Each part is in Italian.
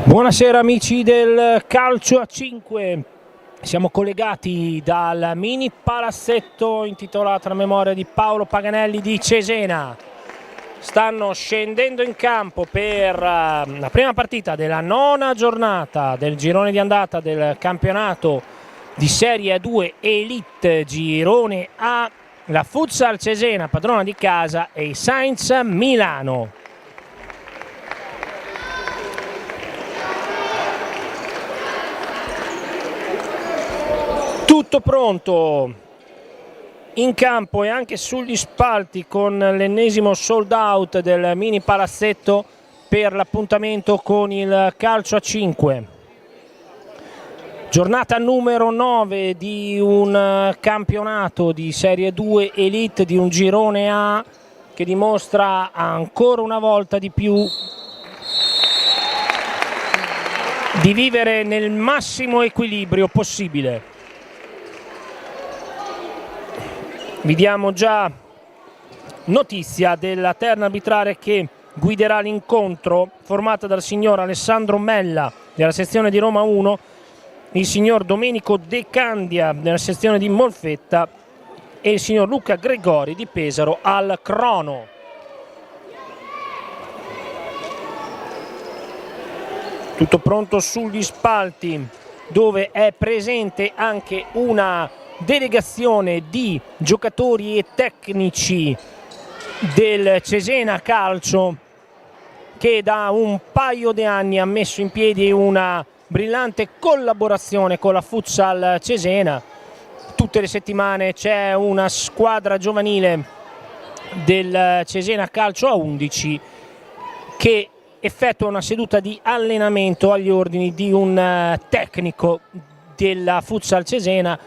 Buonasera amici del calcio a 5, siamo collegati dal mini palazzetto intitolato alla memoria di Paolo Paganelli di Cesena. Stanno scendendo in campo per la prima partita della nona giornata del girone di andata del campionato di Serie 2 Elite Girone A, la Futsal Cesena, padrona di casa, e i Sainz Milano. Tutto pronto in campo e anche sugli spalti con l'ennesimo sold out del mini palazzetto per l'appuntamento con il calcio a 5. Giornata numero 9 di un campionato di Serie 2 Elite, di un girone A che dimostra ancora una volta di più di vivere nel massimo equilibrio possibile. Vi diamo già notizia della terna arbitrale che guiderà l'incontro, formata dal signor Alessandro Mella della sezione di Roma 1, il signor Domenico De Candia della sezione di Molfetta e il signor Luca Gregori di Pesaro al crono. Tutto pronto sugli spalti, dove è presente anche una delegazione di giocatori e tecnici del Cesena Calcio, che da un paio di anni ha messo in piedi una brillante collaborazione con la Futsal Cesena. Tutte le settimane c'è una squadra giovanile del Cesena Calcio a 11 che effettua una seduta di allenamento agli ordini di un tecnico della Futsal Cesena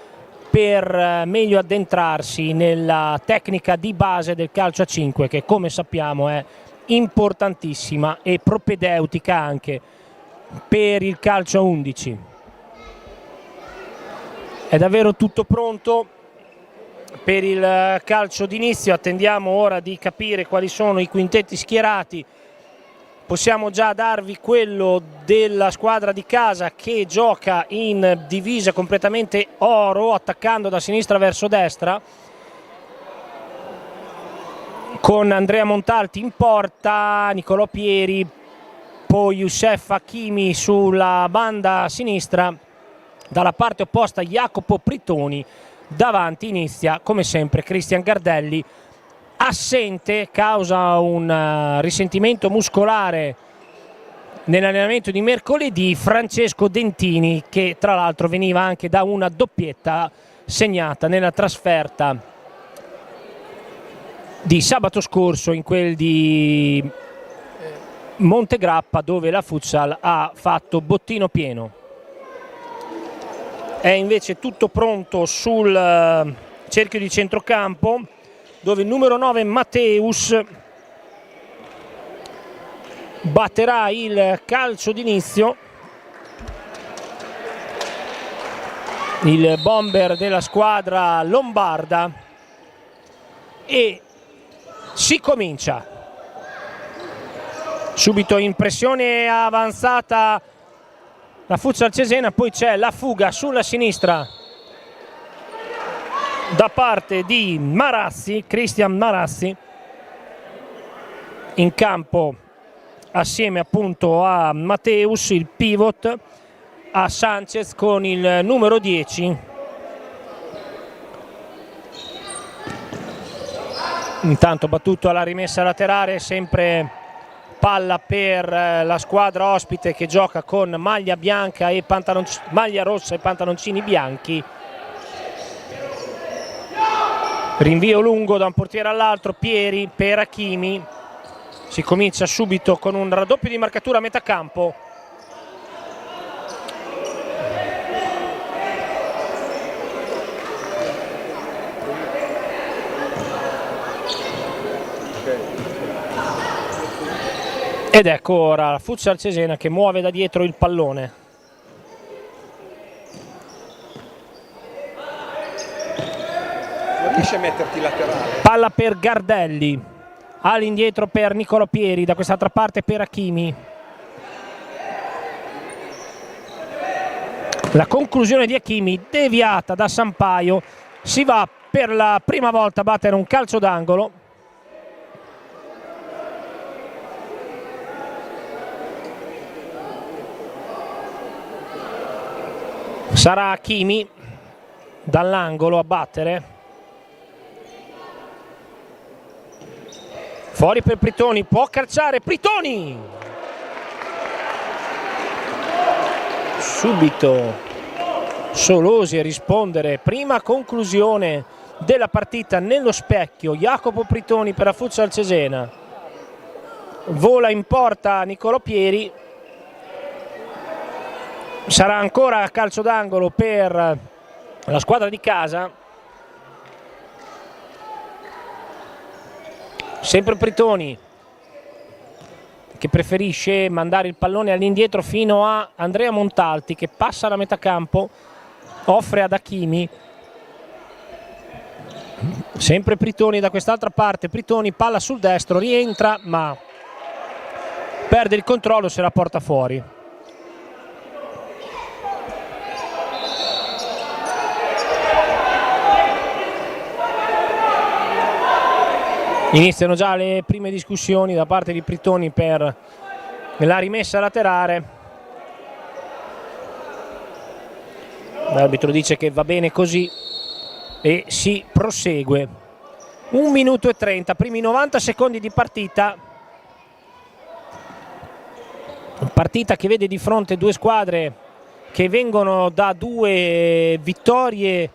per meglio addentrarsi nella tecnica di base del calcio a 5, che come sappiamo è importantissima e propedeutica anche per il calcio a 11. È davvero tutto pronto per il calcio d'inizio. Attendiamo ora di capire quali sono i quintetti schierati. Possiamo già darvi quello della squadra di casa, che gioca in divisa completamente oro, attaccando da sinistra verso destra, con Andrea Montalti in porta, Nicolò Pieri, poi Youssef Hakimi sulla banda sinistra. Dalla parte opposta Jacopo Pritoni, davanti inizia come sempre Cristian Gardelli, assente causa un risentimento muscolare nell'allenamento di mercoledì Francesco Dentini, che tra l'altro veniva anche da una doppietta segnata nella trasferta di sabato scorso in quel di Montegrappa, dove la Futsal ha fatto bottino pieno. È invece tutto pronto sul cerchio di centrocampo, dove il numero 9 Matteus batterà il calcio d'inizio. Il bomber della squadra lombarda, e si comincia. Subito in pressione avanzata la Futsal Cesena, poi c'è la fuga sulla sinistra da parte di Marazzi, Cristian Marazzi, in campo assieme appunto a Matteus, il pivot, a Sanchez con il numero 10. Intanto battuto alla rimessa laterale, sempre palla per la squadra ospite, che gioca con maglia bianca e maglia rossa e pantaloncini bianchi. Rinvio lungo da un portiere all'altro, Pieri per Hakimi. Si comincia subito con un raddoppio di marcatura a metà campo. Ed ecco ora la Futsal Cesena che muove da dietro il pallone. Riesce a metterti laterale. Palla per Gardelli, all'indietro per Nicolò Pieri, da quest'altra parte per Hakimi. La conclusione di Hakimi deviata da Sampaio, si va per la prima volta a battere un calcio d'angolo. Sarà Hakimi dall'angolo a battere. Fuori per Pritoni, può calciare Pritoni! Subito Solosi a rispondere, prima conclusione della partita nello specchio. Jacopo Pritoni per la Futsal Cesena, vola in porta Nicolò Pieri, sarà ancora calcio d'angolo per la squadra di casa. Sempre Pritoni che preferisce mandare il pallone all'indietro fino a Andrea Montalti, che passa la metà campo, offre ad Hakimi. Sempre Pritoni da quest'altra parte, Pritoni, palla sul destro, rientra ma perde il controllo, se la porta fuori. Iniziano già le prime discussioni da parte di Pritoni per la rimessa laterale. L'arbitro dice che va bene così e si prosegue. 1 minuto e 30, primi 90 secondi di partita. Partita che vede di fronte due squadre che vengono da due vittorie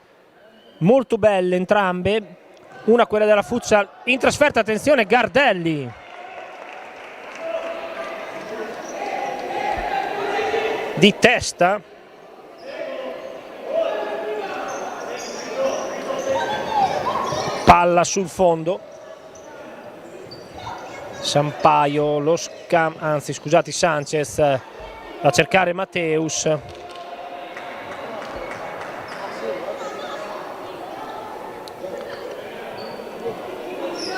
molto belle entrambe. Una quella della Futsal in trasferta, attenzione Gardelli. Di testa. Palla sul fondo. Sampaio, Sanchez a cercare Mateus.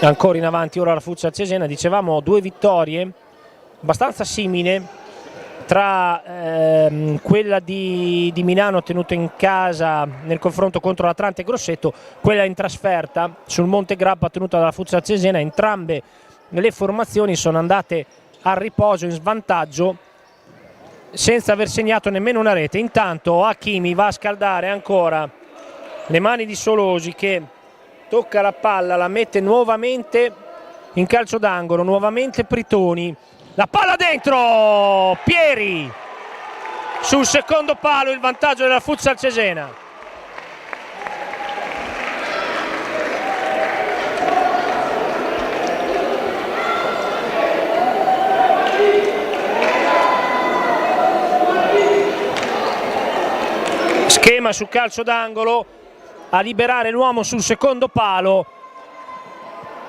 Ancora in avanti ora la Futsal Cesena, dicevamo due vittorie abbastanza simili tra quella di Milano ottenuta in casa nel confronto contro l'Atlante Grosseto, quella in trasferta sul Monte Grappa ottenuta dalla Futsal Cesena. Entrambe le formazioni sono andate al riposo in svantaggio senza aver segnato nemmeno una rete. Intanto Hakimi va a scaldare ancora le mani di Solosi, che tocca la palla, la mette nuovamente in calcio d'angolo, nuovamente Pritoni, la palla dentro, Pieri sul secondo palo, il vantaggio della Futsal Cesena. Schema su calcio d'angolo, a liberare l'uomo sul secondo palo,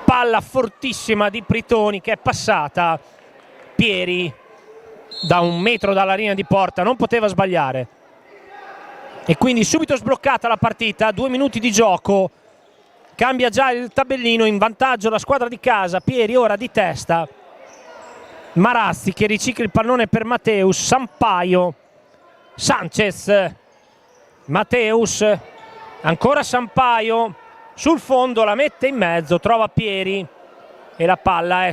palla fortissima di Pritoni che è passata. Pieri da 1 metro dalla linea di porta non poteva sbagliare e quindi subito sbloccata la partita. 2 minuti di gioco, cambia già il tabellino, in vantaggio la squadra di casa. Pieri ora di testa, Marazzi che ricicla il pallone per Mateus, Sampaio, Sanchez, Mateus, ancora Sampaio sul fondo, la mette in mezzo, trova Pieri e la palla è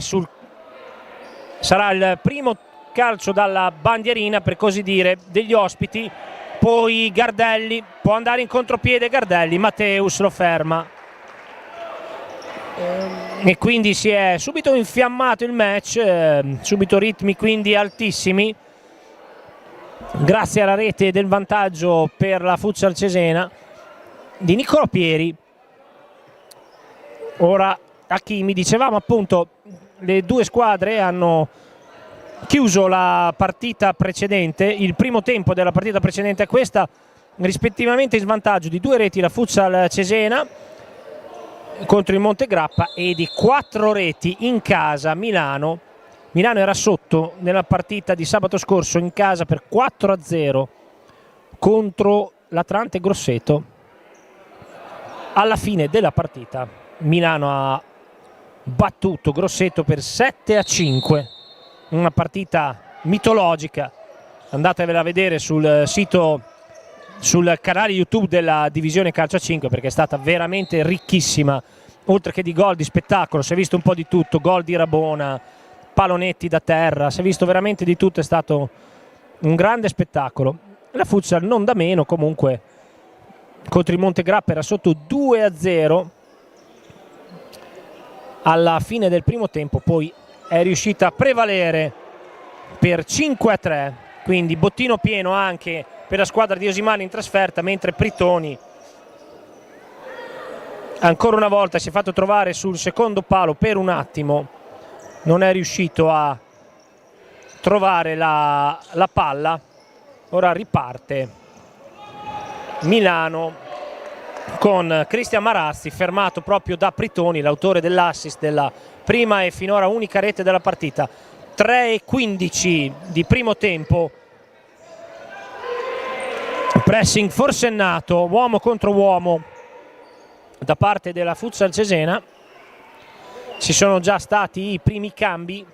sarà il primo calcio dalla bandierina, per così dire, degli ospiti. Poi Gardelli può andare in contropiede, Gardelli, Mateus lo ferma e quindi si è subito infiammato il match, subito ritmi quindi altissimi grazie alla rete del vantaggio per la Futsal Cesena di Nicolò Pieri. Ora Hakimi, dicevamo appunto, le due squadre hanno chiuso la partita precedente, il primo tempo della partita precedente a questa, rispettivamente in svantaggio di 2 reti la Futsal Cesena contro il Monte Grappa e di 4 reti in casa Milano. Milano era sotto nella partita di sabato scorso in casa per 4-0 contro l'Atlante Grosseto. Alla fine della partita Milano ha battuto Grosseto per 7-5, una partita mitologica, andatevela a vedere sul sito sul canale YouTube della Divisione Calcio a 5, perché è stata veramente ricchissima, oltre che di gol, di spettacolo. Si è visto un po' di tutto, gol di Rabona, palonetti da terra, si è visto veramente di tutto, è stato un grande spettacolo. La Futsal non da meno, comunque contro il Montegrappa era sotto 2-0 alla fine del primo tempo, poi è riuscita a prevalere per 5-3, quindi bottino pieno anche per la squadra di Osimani in trasferta, mentre Pritoni ancora una volta si è fatto trovare sul secondo palo per un attimo, non è riuscito a trovare la palla. Ora riparte Milano con Cristian Marazzi, fermato proprio da Pritoni, l'autore dell'assist della prima e finora unica rete della partita. 3:15 di primo tempo, pressing forsennato, uomo contro uomo da parte della Futsal Cesena. Ci sono già stati i primi cambi,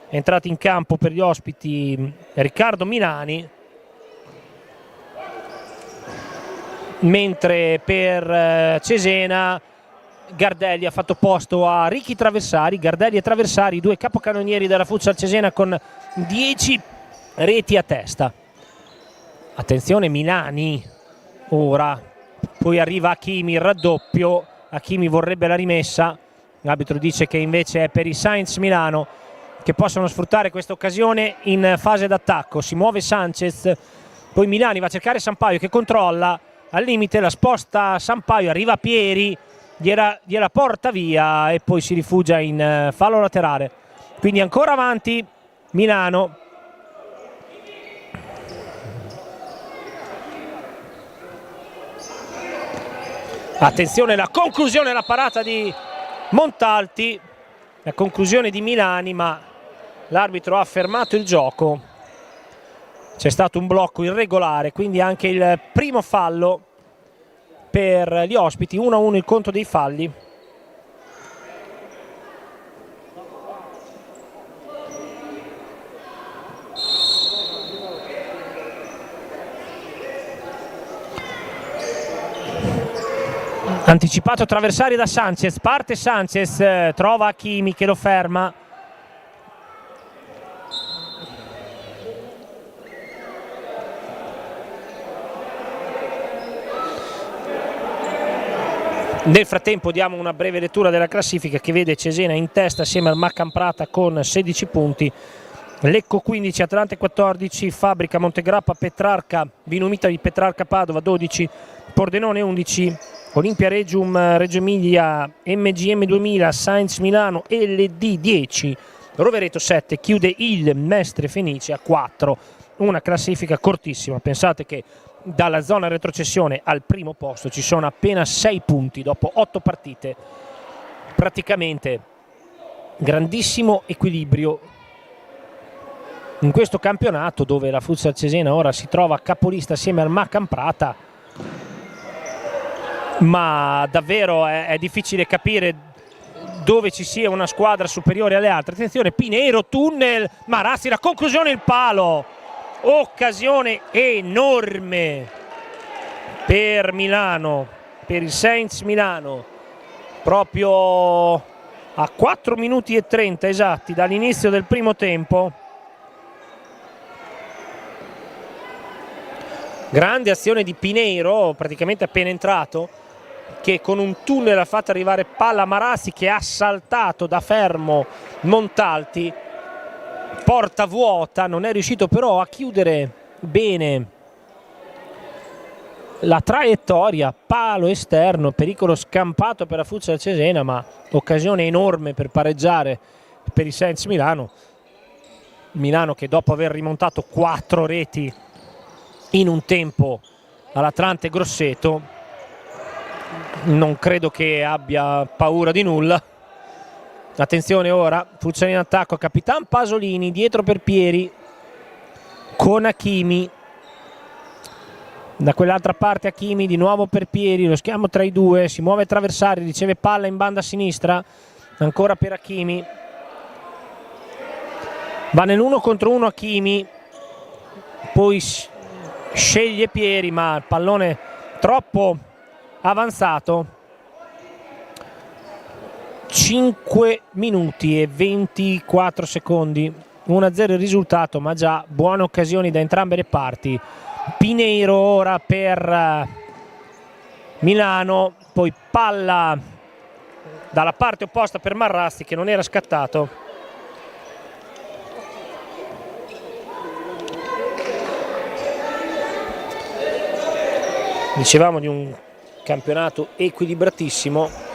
è entrato in campo per gli ospiti Riccardo Milani, mentre per Cesena Gardelli ha fatto posto a Ricky Traversari. Gardelli e Traversari, due capocannonieri della Futsal Cesena con 10 reti a testa. Attenzione Milani, ora poi arriva Hakimi, il raddoppio. Hakimi vorrebbe la rimessa, l'arbitro dice che invece è per i Sainz Milano, che possono sfruttare questa occasione in fase d'attacco. Si muove Sanchez, poi Milani va a cercare Sampaio che controlla, al limite la sposta Sampaio, arriva Pieri, gliela porta via e poi si rifugia in fallo laterale. Quindi ancora avanti Milano. Attenzione, la conclusione, la parata di Montalti, la conclusione di Milani, ma l'arbitro ha fermato il gioco. C'è stato un blocco irregolare, quindi anche il primo fallo per gli ospiti. 1-1 il conto dei falli. Anticipato Traversari da Sanchez, parte Sanchez, trova Hakimi che lo ferma. Nel frattempo diamo una breve lettura della classifica che vede Cesena in testa assieme al Macamprata con 16 punti, Lecco 15, Atlante 14, Fabbrica, Montegrappa, Petrarca, Vinumita di Petrarca Padova 12, Pordenone 11, Olimpia Regium, Reggio Emilia, MGM 2000, Sainz Milano, LD 10, Rovereto 7, chiude il Mestre Fenice a 4. Una classifica cortissima, pensate che dalla zona retrocessione al primo posto ci sono appena 6 punti dopo 8 partite, praticamente grandissimo equilibrio in questo campionato, dove la Futsal Cesena ora si trova capolista assieme al Macamprata, ma davvero è difficile capire dove ci sia una squadra superiore alle altre. Attenzione, Pinero, tunnel, Marazzi, la conclusione, il palo, occasione enorme per Milano, per il Sainz Milano, proprio a 4 minuti e 30 esatti dall'inizio del primo tempo. Grande azione di Pinero, praticamente appena entrato, che con un tunnel ha fatto arrivare palla a Marazzi, che ha saltato da fermo Montalti, porta vuota, non è riuscito però a chiudere bene la traiettoria, palo esterno, pericolo scampato per la Futsal Cesena, ma occasione enorme per pareggiare per il Sainz Milano. Milano che dopo aver rimontato 4 reti in un tempo all'Atlante Grosseto non credo che abbia paura di nulla. Attenzione ora, Futsal in attacco, Capitan Pasolini dietro per Pieri con Hakimi, da quell'altra parte Hakimi di nuovo per Pieri, lo schiamo tra i due, si muove Traversari, riceve palla in banda a sinistra, ancora per Hakimi, va nell'1 contro 1 Hakimi, poi sceglie Pieri, ma il pallone troppo avanzato. 5 minuti e 24 secondi, 1-0 il risultato, ma già buone occasioni da entrambe le parti. Pineiro ora per Milano, poi palla dalla parte opposta per Marrasti che non era scattato. Dicevamo di un campionato equilibratissimo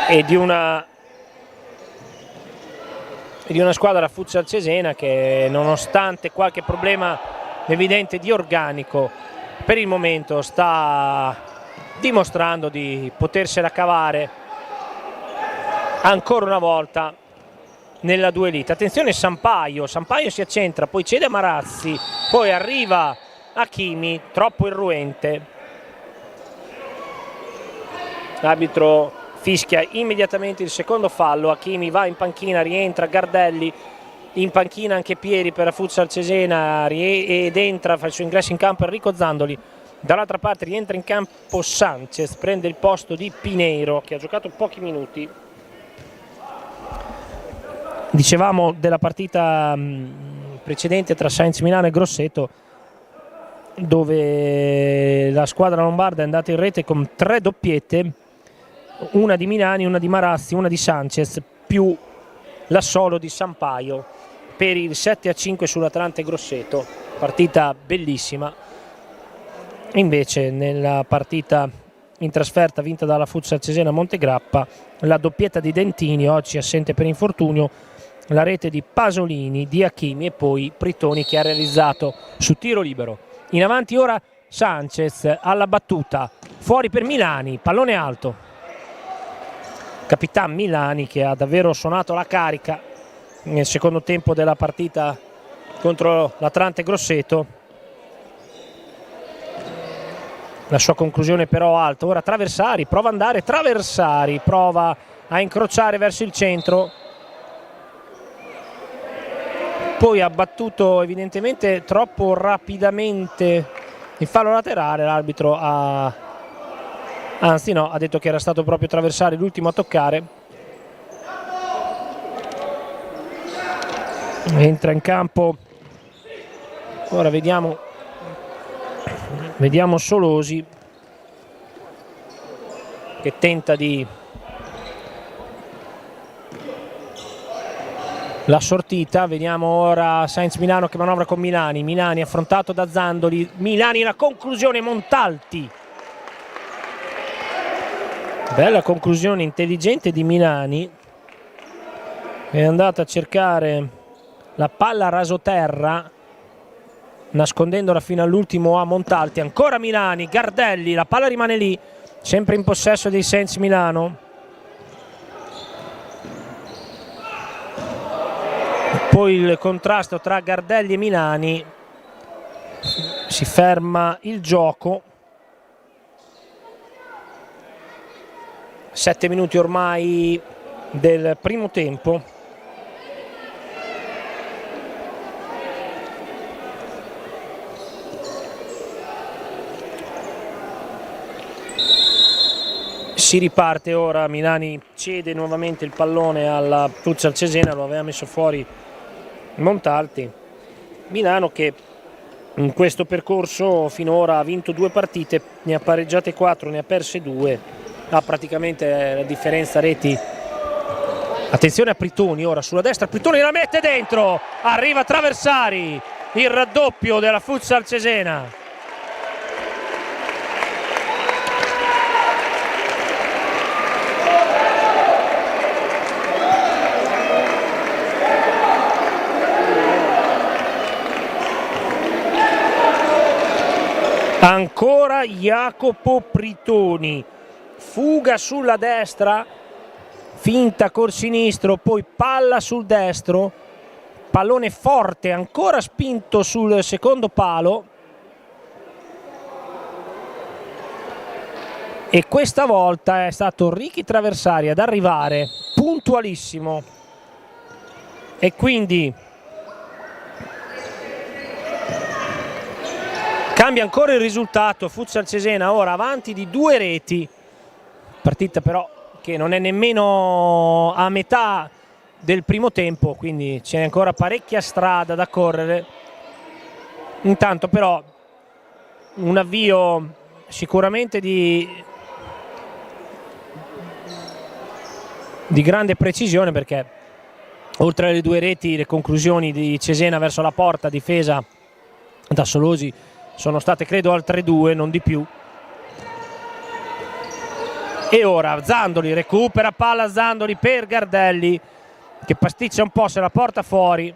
e di una squadra, la Futsal Cesena, che nonostante qualche problema evidente di organico per il momento sta dimostrando di potersela cavare ancora una volta nella duelite. Attenzione Sampaio si accentra, poi cede a Marazzi, poi arriva Hakimi, troppo irruente. L'arbitro fischia immediatamente il secondo fallo. Hakimi va in panchina, rientra Gardelli, in panchina anche Pieri per la Futsal Cesena ed entra, fa il suo ingresso in campo Enrico Zandoli. Dall'altra parte rientra in campo Sanchez, prende il posto di Pineiro che ha giocato pochi minuti. Dicevamo della partita precedente tra Sainz Milano e Grosseto, dove la squadra lombarda è andata in rete con 3 doppiette, una di Milani, una di Marazzi, una di Sanchez, più l'assolo di Sampaio per il 7-5 sull'Atlante Grosseto. Partita bellissima. Invece nella partita in trasferta vinta dalla Futsal Cesena Montegrappa, la doppietta di Dentini, oggi assente per infortunio, la rete di Pasolini, di Hakimi e poi Pritoni che ha realizzato su tiro libero. In avanti ora Sanchez alla battuta, fuori per Milani, pallone alto. Capitan Milani che ha davvero suonato la carica nel secondo tempo della partita contro l'Atlante Grosseto. La sua conclusione però alta. Ora Traversari, prova ad andare, Traversari prova a incrociare verso il centro, poi ha battuto evidentemente troppo rapidamente il fallo laterale. L'arbitro ha detto che era stato proprio Traversari l'ultimo a toccare. Entra in campo, ora vediamo Solosi che tenta di la sortita. Vediamo ora Sainz Milano che manovra con Milani affrontato da Zandoli, Milani la conclusione, Montalti, bella conclusione intelligente di Milani, è andata a cercare la palla a rasoterra nascondendola fino all'ultimo a Montalti. Ancora Milani, Gardelli, la palla rimane lì, sempre in possesso dei Sainz Milano. Poi il contrasto tra Gardelli e Milani, si ferma il gioco. 7 minuti ormai del primo tempo. Si riparte ora, Milani cede nuovamente il pallone alla Futsal Cesena, lo aveva messo fuori Montalti. Milano che in questo percorso finora ha vinto 2 partite, ne ha pareggiate 4, ne ha perse 2, ha praticamente la differenza reti. Attenzione a Pritoni ora sulla destra, Pritoni la mette dentro, arriva Traversari, il raddoppio della Futsal Cesena. Ancora Jacopo Pritoni, fuga sulla destra, finta col sinistro, poi palla sul destro, pallone forte, ancora spinto sul secondo palo e questa volta è stato Ricky Traversari ad arrivare puntualissimo e quindi cambia ancora il risultato. Futsal Cesena ora avanti di 2 reti, partita però che non è nemmeno a metà del primo tempo, quindi c'è ancora parecchia strada da correre. Intanto però un avvio sicuramente di grande precisione, perché oltre alle 2 reti le conclusioni di Cesena verso la porta difesa da Solosi sono state credo altre 2, non di più. E ora Zandoli recupera palla, Zandoli per Gardelli che pasticcia un po', se la porta fuori.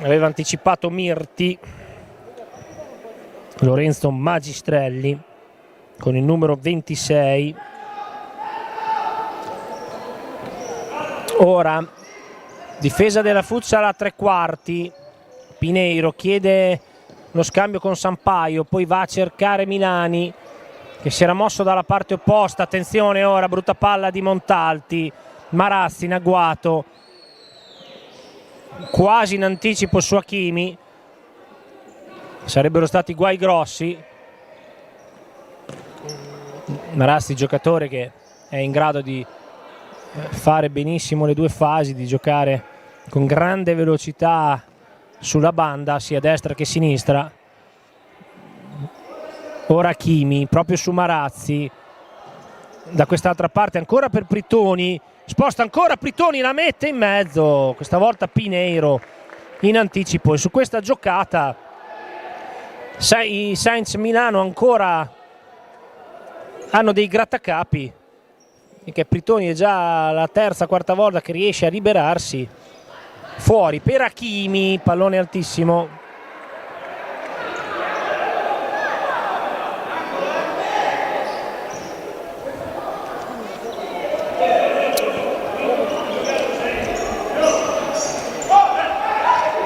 Aveva anticipato Mirti, Lorenzo Magistrelli con il numero 26. Ora difesa della Futsal a 3/4, Pineiro chiede lo scambio con Sampaio, poi va a cercare Milani che si era mosso dalla parte opposta. Attenzione ora, brutta palla di Montalti, Marassi in agguato, quasi in anticipo su Hakimi, sarebbero stati guai grossi. Marassi, giocatore che è in grado di fare benissimo le 2 fasi, di giocare con grande velocità sulla banda sia a destra che a sinistra. Ora Hakimi proprio su Marazzi, da quest'altra parte ancora per Pritoni, sposta ancora Pritoni, la mette in mezzo, questa volta Pineiro in anticipo. E su questa giocata i Sainz Milano ancora hanno dei grattacapi, perché Pritoni è già la terza, quarta volta che riesce a liberarsi. Fuori per Hakimi, pallone altissimo.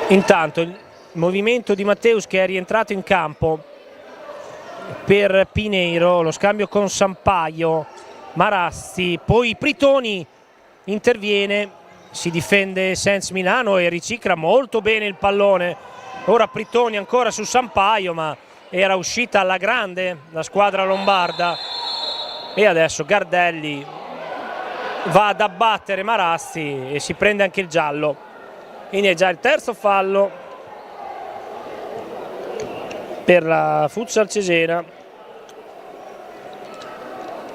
Intanto il movimento di Matteus che è rientrato in campo per Pineiro, lo scambio con Sampaio, Marassi, poi Pritoni interviene, si difende Sainz Milano e ricicla molto bene il pallone. Ora Pritoni ancora su Sampaio, ma era uscita alla grande la squadra lombarda. E adesso Gardelli va ad abbattere Marassi e si prende anche il giallo. Quindi è già il terzo fallo per la Futsal Cesena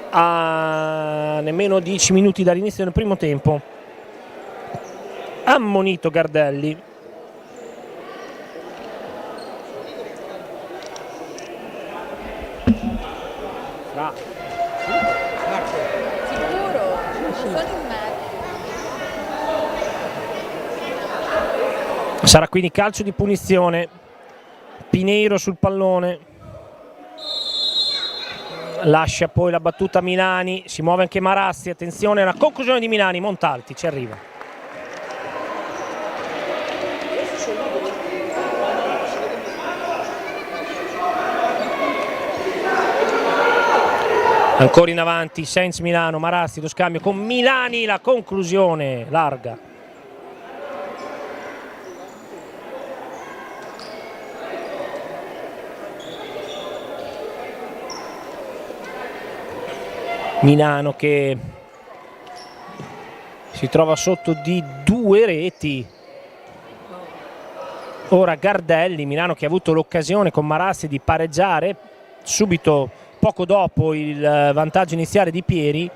a nemmeno 10 minuti dall'inizio del primo tempo. Ammonito Gardelli. Sicuro, sono in mezzo. Sarà quindi calcio di punizione. Pineiro sul pallone, lascia poi la battuta Milani, si muove anche Marassi, attenzione alla conclusione di Milani, Montalti ci arriva. Ancora in avanti Sainz Milano, Marassi, lo scambio con Milani, la conclusione larga. Milano che si trova sotto di 2 reti. Ora Gardelli, Milano che ha avuto l'occasione con Marassi di pareggiare subito poco dopo il vantaggio iniziale di Pieri.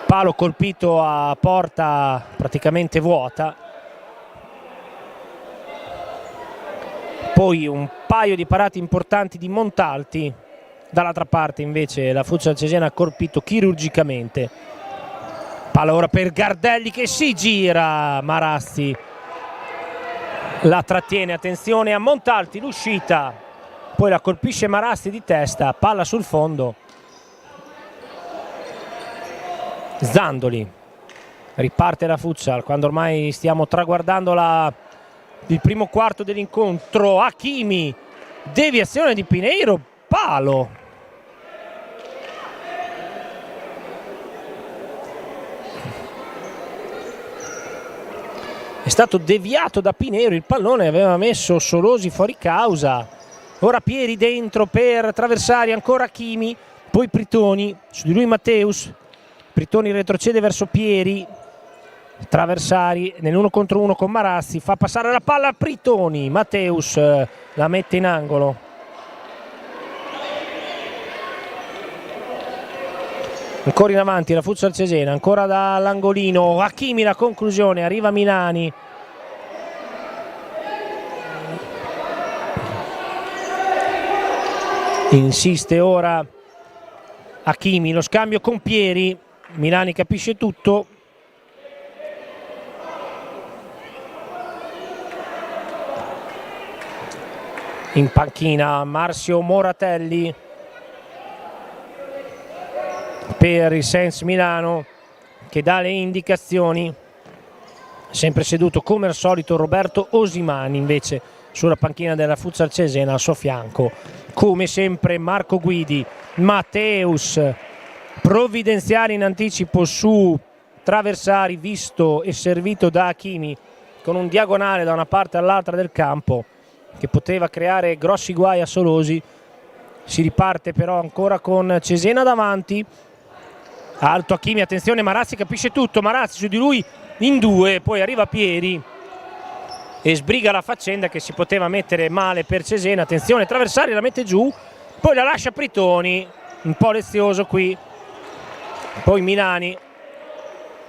Palo colpito a porta praticamente vuota. Poi un paio di parate importanti di Montalti. Dall'altra parte invece la Futsal Cesena ha colpito chirurgicamente. Palla ora per Gardelli che si gira, Marassi la trattiene, attenzione a Montalti, l'uscita, poi la colpisce Marassi di testa, palla sul fondo. Zandoli, riparte la Futsal quando ormai stiamo traguardando il primo quarto dell'incontro. Hakimi, deviazione di Pineiro, palo. è stato deviato da Pinero, il pallone aveva messo Solosi fuori causa. Ora Pieri dentro per Traversari, ancora Hakimi, poi Pritoni, su di lui Matteus, Pritoni retrocede verso Pieri, Traversari nell'1 contro 1 con Marazzi, fa passare la palla a Pritoni, Matteus la mette in angolo. Ancora in avanti la Futsal Cesena, ancora dall'angolino, Hakimi la conclusione, arriva Milani. Insiste ora Hakimi, lo scambio con Pieri, Milani capisce tutto. In panchina Marzio Moratelli per il Sens Milano, che dà le indicazioni. Sempre seduto come al solito Roberto Osimani invece sulla panchina della Futsal Cesena, al suo fianco come sempre Marco Guidi. Matteus, provvidenziale in anticipo su Traversari, visto e servito da Hakimi con un diagonale da una parte all'altra del campo che poteva creare grossi guai a Solosi. Si riparte però ancora con Cesena davanti, alto Hakimi, attenzione Marazzi capisce tutto, Marazzi su di lui in due, poi arriva Pieri e sbriga la faccenda che si poteva mettere male per Cesena. Attenzione, Traversari la mette giù, poi la lascia Pritoni, un po' lezioso qui, poi Milani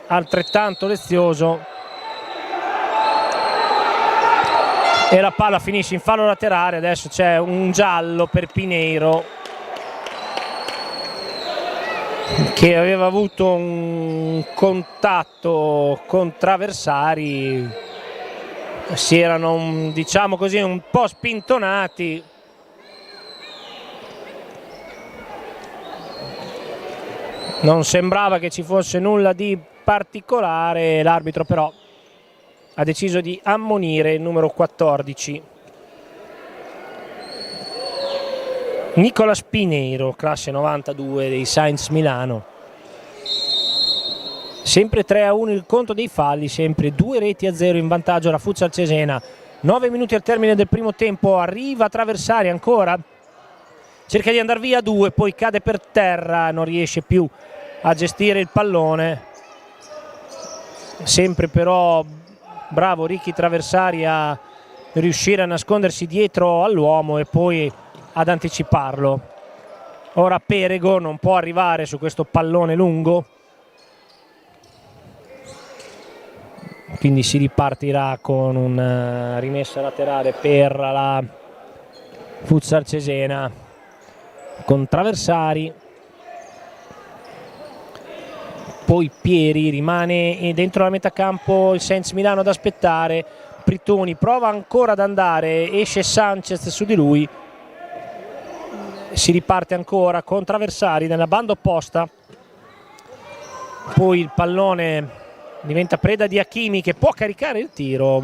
altrettanto lezioso e la palla finisce in fallo laterale. Adesso c'è un giallo per Pinheiro, che aveva avuto un contatto con Traversari, si erano diciamo così un po' spintonati. Non sembrava che ci fosse nulla di particolare, l'arbitro però ha deciso di ammonire il numero 14. Nicolas Pinheiro, classe 92 dei Sainz Milano. Sempre 3-1 il conto dei falli, sempre 2-0 in vantaggio la Futsal Cesena. 9 minuti al termine del primo tempo, arriva Traversari ancora, cerca di andare via a due, poi cade per terra, non riesce più a gestire il pallone. Sempre però bravo Ricky Traversari a riuscire a nascondersi dietro all'uomo e poi ad anticiparlo. Ora Perego non può arrivare su questo pallone lungo, quindi si ripartirà con una rimessa laterale per la Futsal Cesena con Traversari. Poi Pieri, rimane dentro la metà campo il Sens Milano ad aspettare. Pritoni prova ancora ad andare, esce Sanchez su di lui, si riparte ancora con Traversari nella banda opposta. Poi il pallone diventa preda di Hakimi, che può caricare il tiro,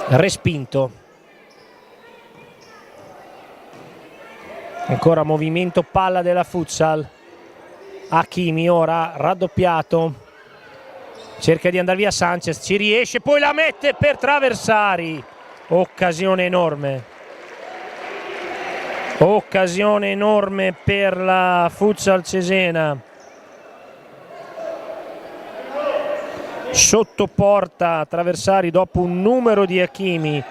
respinto. Ancora movimento palla della Futsal. Hakimi ora raddoppiato, cerca di andare via Sanchez, ci riesce, poi la mette per Traversari. Occasione enorme, occasione enorme per la Futsal Cesena. Sotto porta Traversari dopo un numero di Hakimi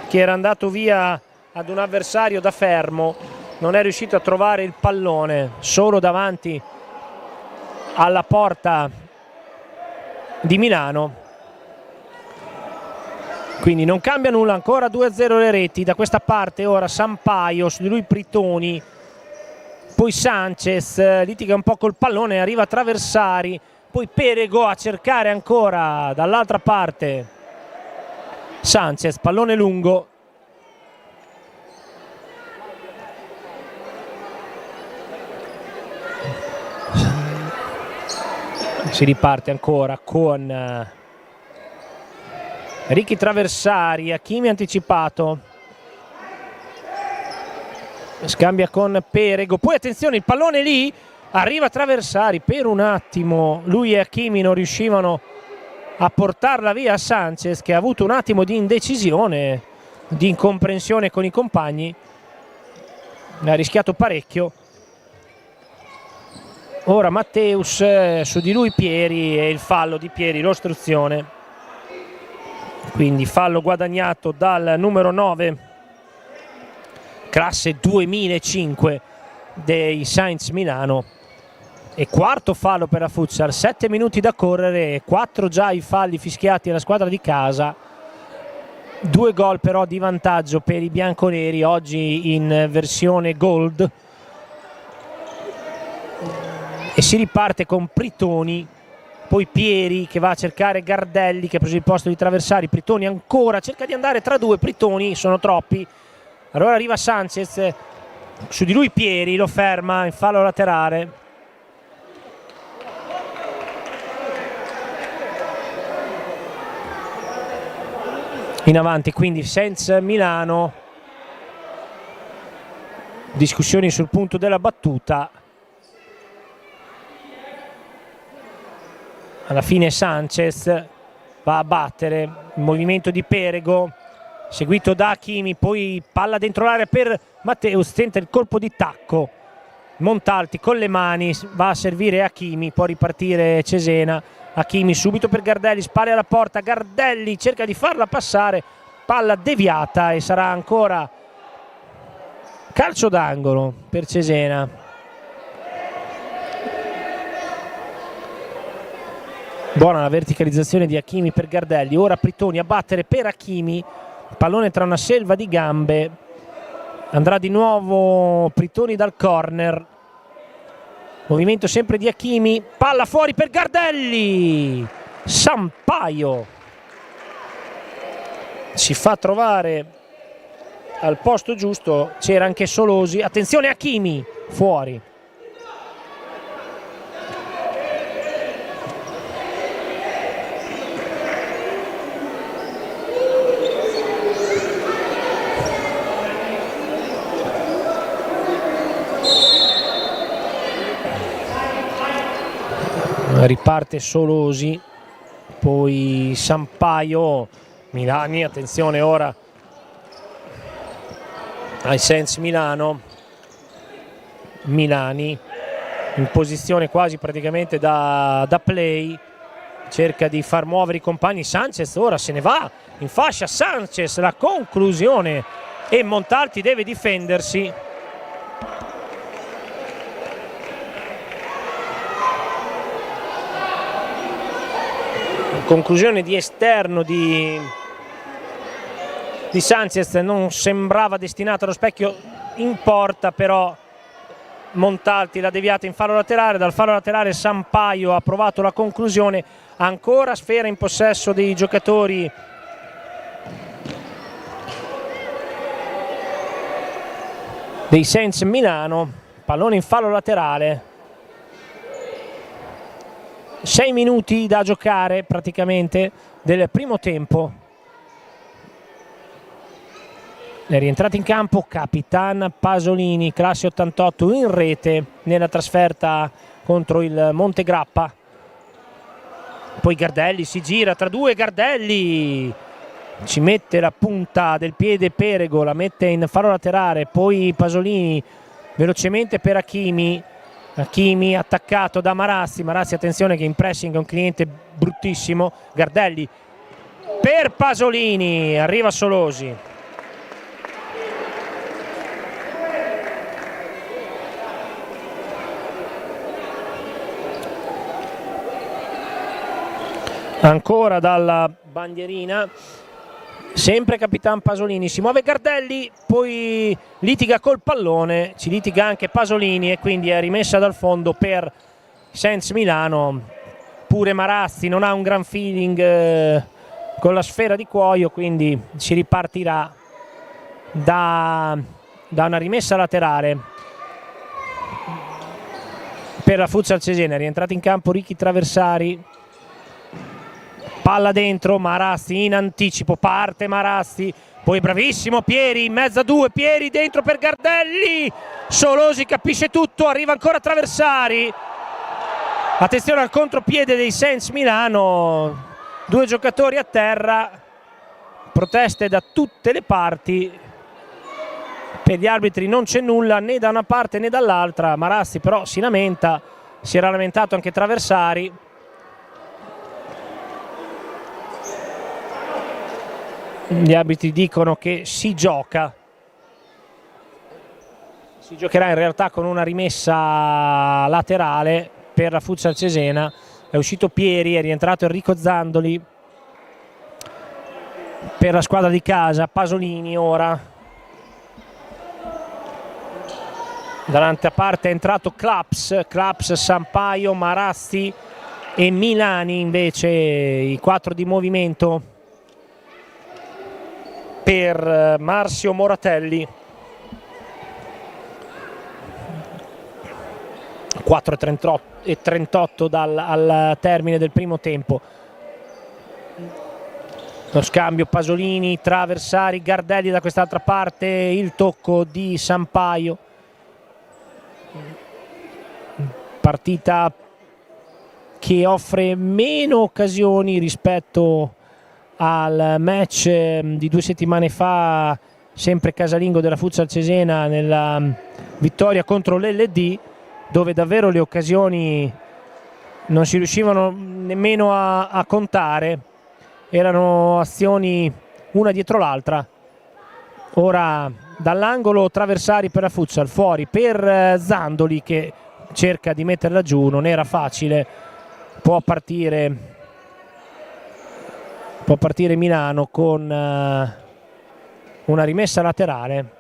che era andato via ad un avversario da fermo, non è riuscito a trovare il pallone, solo davanti alla porta di Milano. Quindi non cambia nulla, ancora 2-0 le reti. Da questa parte ora Sampaio, su di lui Pritoni, poi Sanchez litiga un po' col pallone, arriva Traversari, poi Perego a cercare ancora dall'altra parte Sanchez, pallone lungo. Si riparte ancora con Ricky Traversari, Hakimi anticipato, scambia con Perego, poi attenzione il pallone lì, arriva Traversari per un attimo, lui e Hakimi non riuscivano a portarla via Sanchez, che ha avuto un attimo di indecisione, di incomprensione con i compagni, ha rischiato parecchio. Ora Matteus, su di lui Pieri, e il fallo di Pieri, l'ostruzione, quindi fallo guadagnato dal numero 9, classe 2005 dei Saints Milano, e quarto fallo per la Futsal. 7 minuti da correre, 4 già i falli fischiati alla squadra di casa, 2 gol però di vantaggio per i bianconeri, oggi in versione gold, e si riparte con Pritoni, poi Pieri che va a cercare Gardelli, che ha preso il posto di Traversari. Pritoni ancora cerca di andare tra due, Pritoni sono troppi, allora arriva Sanchez, su di lui Pieri lo ferma in fallo laterale. In avanti quindi Saints Milano, discussioni sul punto della battuta. Alla fine Sanchez va a battere il movimento di Perego, seguito da Hakimi, poi palla dentro l'area per Matteus, tenta il colpo di tacco, Montalti con le mani va a servire Hakimi, può ripartire Cesena. Hakimi subito per Gardelli, spalla alla porta, Gardelli cerca di farla passare, palla deviata e sarà ancora calcio d'angolo per Cesena. Buona la verticalizzazione di Hakimi per Gardelli, ora Pritoni a battere per Hakimi, pallone tra una selva di gambe, andrà di nuovo Pritoni dal corner, movimento sempre di Hakimi, palla fuori per Gardelli, Sampaio si fa trovare al posto giusto, c'era anche Solosi, attenzione Hakimi, fuori. Riparte Solosi, poi Sampaio, Milani, attenzione ora ai Saints Milano, Milani in posizione quasi praticamente da play, cerca di far muovere i compagni, Sanchez ora se ne va in fascia, Sanchez la conclusione e Montalti deve difendersi. Conclusione di esterno di Sanchez, non sembrava destinato allo specchio in porta, però Montalti l'ha deviata in fallo laterale, dal fallo laterale Sampaio ha provato la conclusione, ancora sfera in possesso dei giocatori dei Saints Milano, pallone in fallo laterale. 6 minuti da giocare praticamente del primo tempo. È rientrato in campo Capitan Pasolini, classe 88, in rete nella trasferta contro il Montegrappa. Poi Gardelli si gira tra due, Gardelli ci mette la punta del piede Perego, la mette in fallo laterale, poi Pasolini velocemente per Hakimi. Hakimi attaccato da Marassi, Marassi attenzione che in pressing è un cliente bruttissimo, Gardelli per Pasolini, arriva Solosi. Ancora dalla bandierina, sempre Capitan Pasolini, si muove Gardelli, poi litiga col pallone, ci litiga anche Pasolini e quindi è rimessa dal fondo per Saints Milano. Pure Marassi non ha un gran feeling con la sfera di cuoio, quindi si ripartirà da una rimessa laterale per la Futsal Cesena. È rientrato in campo Ricky Traversari, palla dentro, Marassi in anticipo, parte Marassi, poi bravissimo Pieri in mezzo a due, Pieri dentro per Gardelli, Solosi capisce tutto, arriva ancora Traversari, attenzione al contropiede dei Saints Milano, due giocatori a terra, proteste da tutte le parti. Per gli arbitri non c'è nulla né da una parte né dall'altra. Marassi però si lamenta, si era lamentato anche Traversari. Gli arbitri dicono che si gioca. Si giocherà in realtà con una rimessa laterale per la Futsal Cesena. È uscito Pieri, è rientrato Enrico Zandoli per la squadra di casa. Pasolini ora. Davanti a parte è entrato Claps, Sampaio, Marassi e Milani invece, i 4 di movimento per Marzio Moratelli. 4:38 al termine del primo tempo. Lo scambio Pasolini, Traversari, Gardelli da quest'altra parte, il tocco di Sampaio. Partita che offre meno occasioni rispetto al match di 2 settimane fa, sempre casalingo della Futsal Cesena, nella vittoria contro l'LD, dove davvero le occasioni non si riuscivano nemmeno a contare, erano azioni una dietro l'altra. Ora dall'angolo Traversari per la Futsal, fuori per Zandoli che cerca di metterla giù, non era facile. Può partire Milano con una rimessa laterale.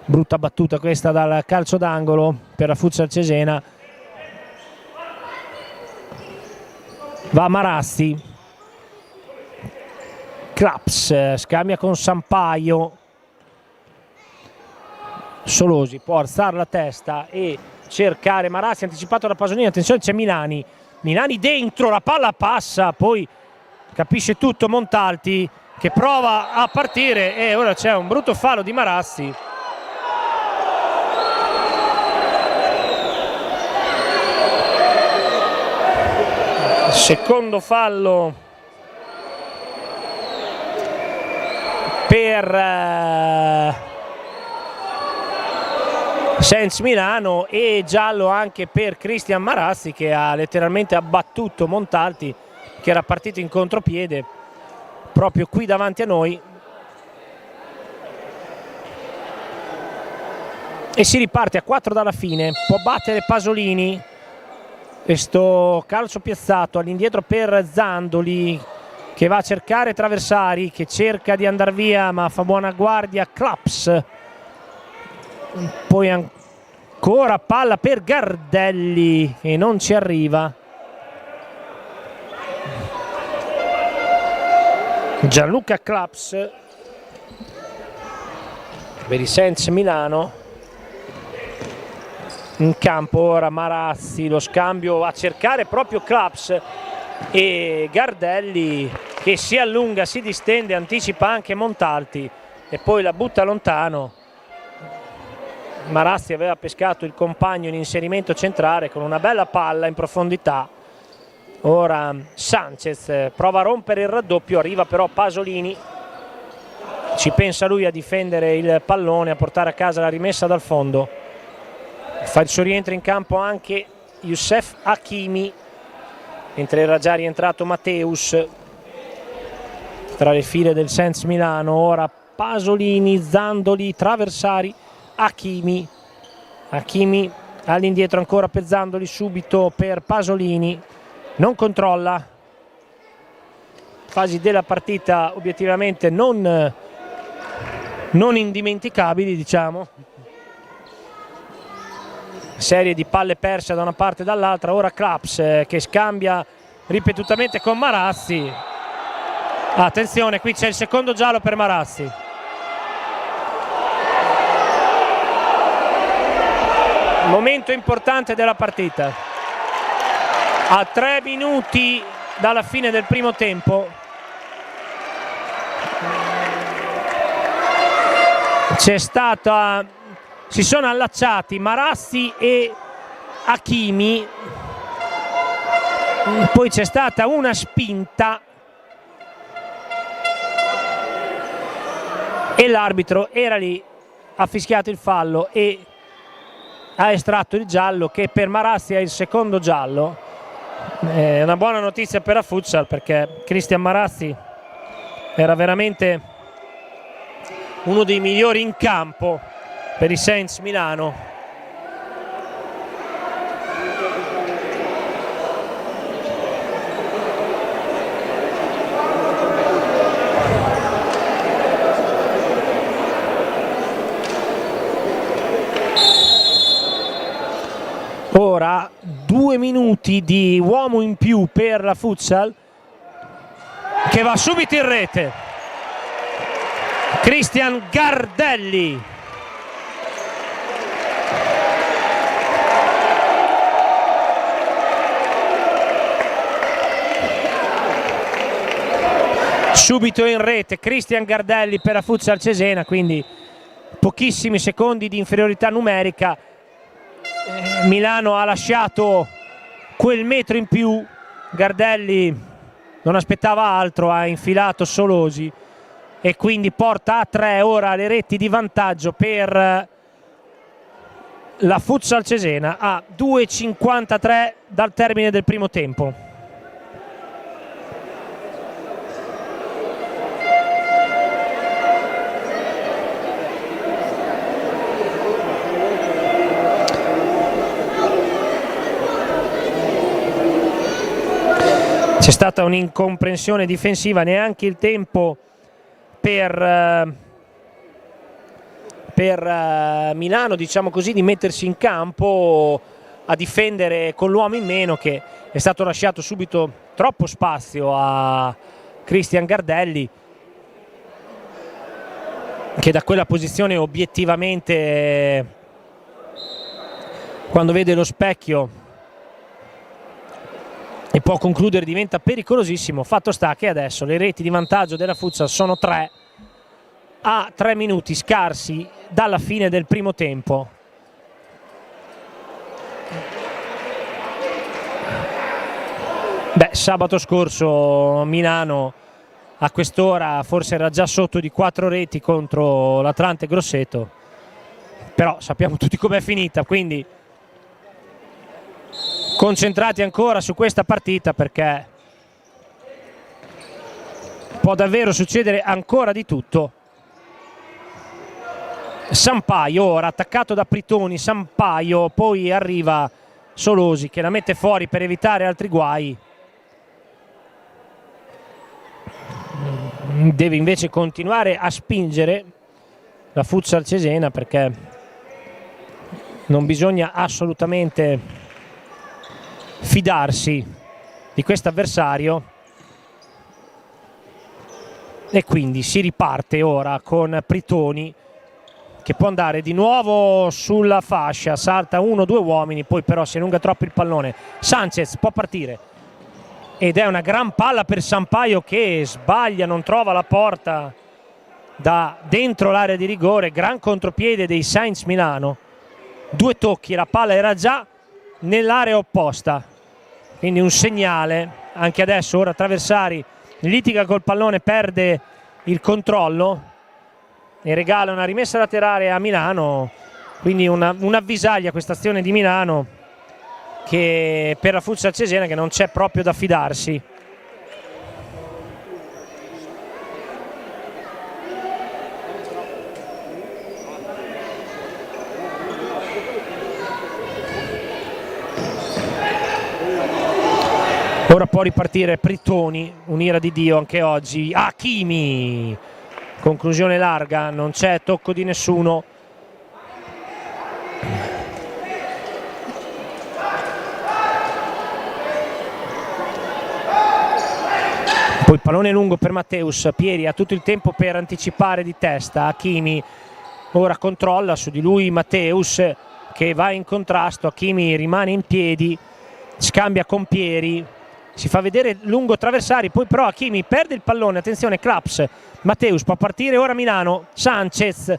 Brutta battuta questa dal calcio d'angolo per la Futsal Cesena. Va Marassi, Claps scambia con Sampaio. Solosi può alzare la testa e cercare Marassi, anticipato da Pasolini. Attenzione, c'è Milani dentro, la palla passa, poi capisce tutto Montalti che prova a partire e ora c'è un brutto fallo di Marassi. Secondo fallo per Sens Milano e giallo anche per Cristian Marassi, che ha letteralmente abbattuto Montalti, che era partito in contropiede proprio qui davanti a noi. E si riparte a 4 dalla fine. Può battere Pasolini. Questo calcio piazzato all'indietro per Zandoli, che va a cercare Traversari, che cerca di andare via ma fa buona guardia Claps. Poi ancora palla per Gardelli che non ci arriva. Gianluca Claps per il Sens Milano. In campo ora Marassi, lo scambio a cercare proprio Claps e Gardelli che si allunga, si distende, anticipa anche Montalti e poi la butta lontano. Marassi aveva pescato il compagno in inserimento centrale con una bella palla in profondità. Ora Sanchez prova a rompere il raddoppio, arriva però Pasolini, ci pensa lui a difendere il pallone, a portare a casa la rimessa dal fondo. Fa il suo rientro in campo anche Youssef Hakimi, mentre era già rientrato Matteus tra le file del Sens Milano. Ora Pasolini, Zandoli, Traversari, Hakimi all'indietro ancora per Zandoli, subito per Pasolini, non controlla. Fasi della partita obiettivamente non indimenticabili, diciamo. Serie di palle perse da una parte e dall'altra. Ora Claps che scambia ripetutamente con Marassi. Attenzione, qui c'è il secondo giallo per Marassi. Momento importante della partita. A 3 minuti dalla fine del primo tempo si sono allacciati Marassi e Hakimi, poi c'è stata una spinta e l'arbitro era lì, ha fischiato il fallo e ha estratto il giallo, che per Marassi è il secondo giallo. Una buona notizia per la Futsal, perché Cristian Marassi era veramente uno dei migliori in campo per i Saints Milano. Ora 2 minuti di uomo in più per la Futsal, che va subito in rete. Cristian Gardelli. Subito in rete Cristian Gardelli per la Futsal Cesena, quindi pochissimi secondi di inferiorità numerica. Milano ha lasciato quel metro in più, Gardelli non aspettava altro, ha infilato Solosi e quindi porta a 3 ora le reti di vantaggio per la Futsal Cesena a 2,53 dal termine del primo tempo. C'è stata un'incomprensione difensiva, neanche il tempo per Milano, diciamo così, di mettersi in campo a difendere con l'uomo in meno, che è stato lasciato subito troppo spazio a Cristian Gardelli, che da quella posizione obiettivamente, quando vede lo specchio e può concludere, diventa pericolosissimo. Fatto sta che adesso le reti di vantaggio della Futsal sono 3 a 3 minuti scarsi dalla fine del primo tempo. Sabato scorso Milano a quest'ora forse era già sotto di 4 reti contro l'Atlante Grosseto, però sappiamo tutti com'è finita, quindi concentrati ancora su questa partita, perché può davvero succedere ancora di tutto. Sampaio ora attaccato da Pritoni, Sampaio, poi arriva Solosi che la mette fuori per evitare altri guai. Deve invece continuare a spingere la Futsal Cesena, perché non bisogna assolutamente fidarsi di questo avversario, e quindi si riparte ora con Pritoni, che può andare di nuovo sulla fascia, salta 1-2 uomini, poi però si allunga troppo il pallone. Sanchez può partire ed è una gran palla per Sampaio, che sbaglia, non trova la porta da dentro l'area di rigore. Gran contropiede dei Saints Milano, 2 tocchi, la palla era già nell'area opposta, quindi un segnale. Anche adesso ora Traversari litiga col pallone, perde il controllo e regala una rimessa laterale a Milano, quindi un'avvisaglia questa azione di Milano, che per la Futsal Cesena, che non c'è proprio da fidarsi. Ora può ripartire Pritoni, un'ira di Dio anche oggi. Hakimi, conclusione larga, non c'è tocco di nessuno. Poi il pallone lungo per Matteus, Pieri ha tutto il tempo per anticipare di testa. Hakimi ora controlla su di lui Matteus, che va in contrasto. Hakimi rimane in piedi, scambia con Pieri, si fa vedere lungo Traversari, poi però Hakimi perde il pallone. Attenzione, Claps, Matteus può partire ora Milano. Sanchez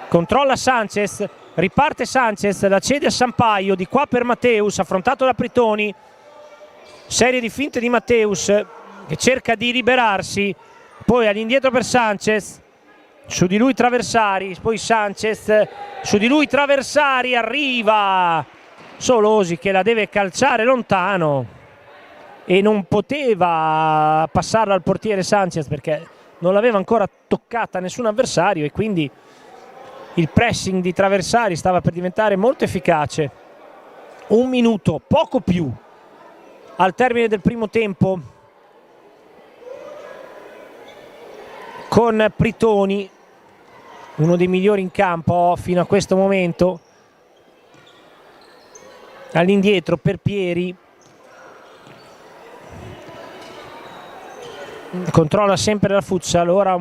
controlla, Sanchez riparte, Sanchez la cede a Sampaio, di qua per Matteus, affrontato da Pritoni, serie di finte di Matteus che cerca di liberarsi, poi all'indietro per Sanchez, Su di lui Traversari, poi Sanchez, su di lui Traversari, arriva Solosi che la deve calciare lontano e non poteva passarla al portiere Sanchez perché non l'aveva ancora toccata nessun avversario e quindi il pressing di Traversari stava per diventare molto efficace. Un minuto, poco più, al termine del primo tempo, con Pritoni, uno dei migliori in campo fino a questo momento. All'indietro per Pieri, controlla sempre la Futsal, ora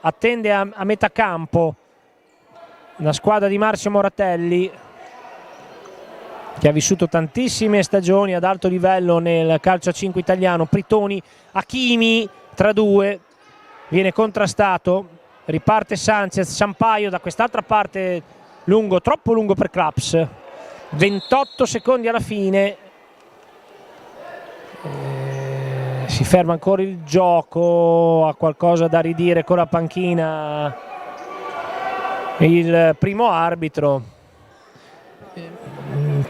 attende a metà campo la squadra di Marcio Moratelli, che ha vissuto tantissime stagioni ad alto livello nel calcio a 5 italiano. Pritoni, Hakimi tra due, viene contrastato, riparte Sanchez, Sampaio da quest'altra parte, lungo, troppo lungo per Claps, 28 secondi alla fine, si ferma ancora il gioco, ha qualcosa da ridire con la panchina il primo arbitro.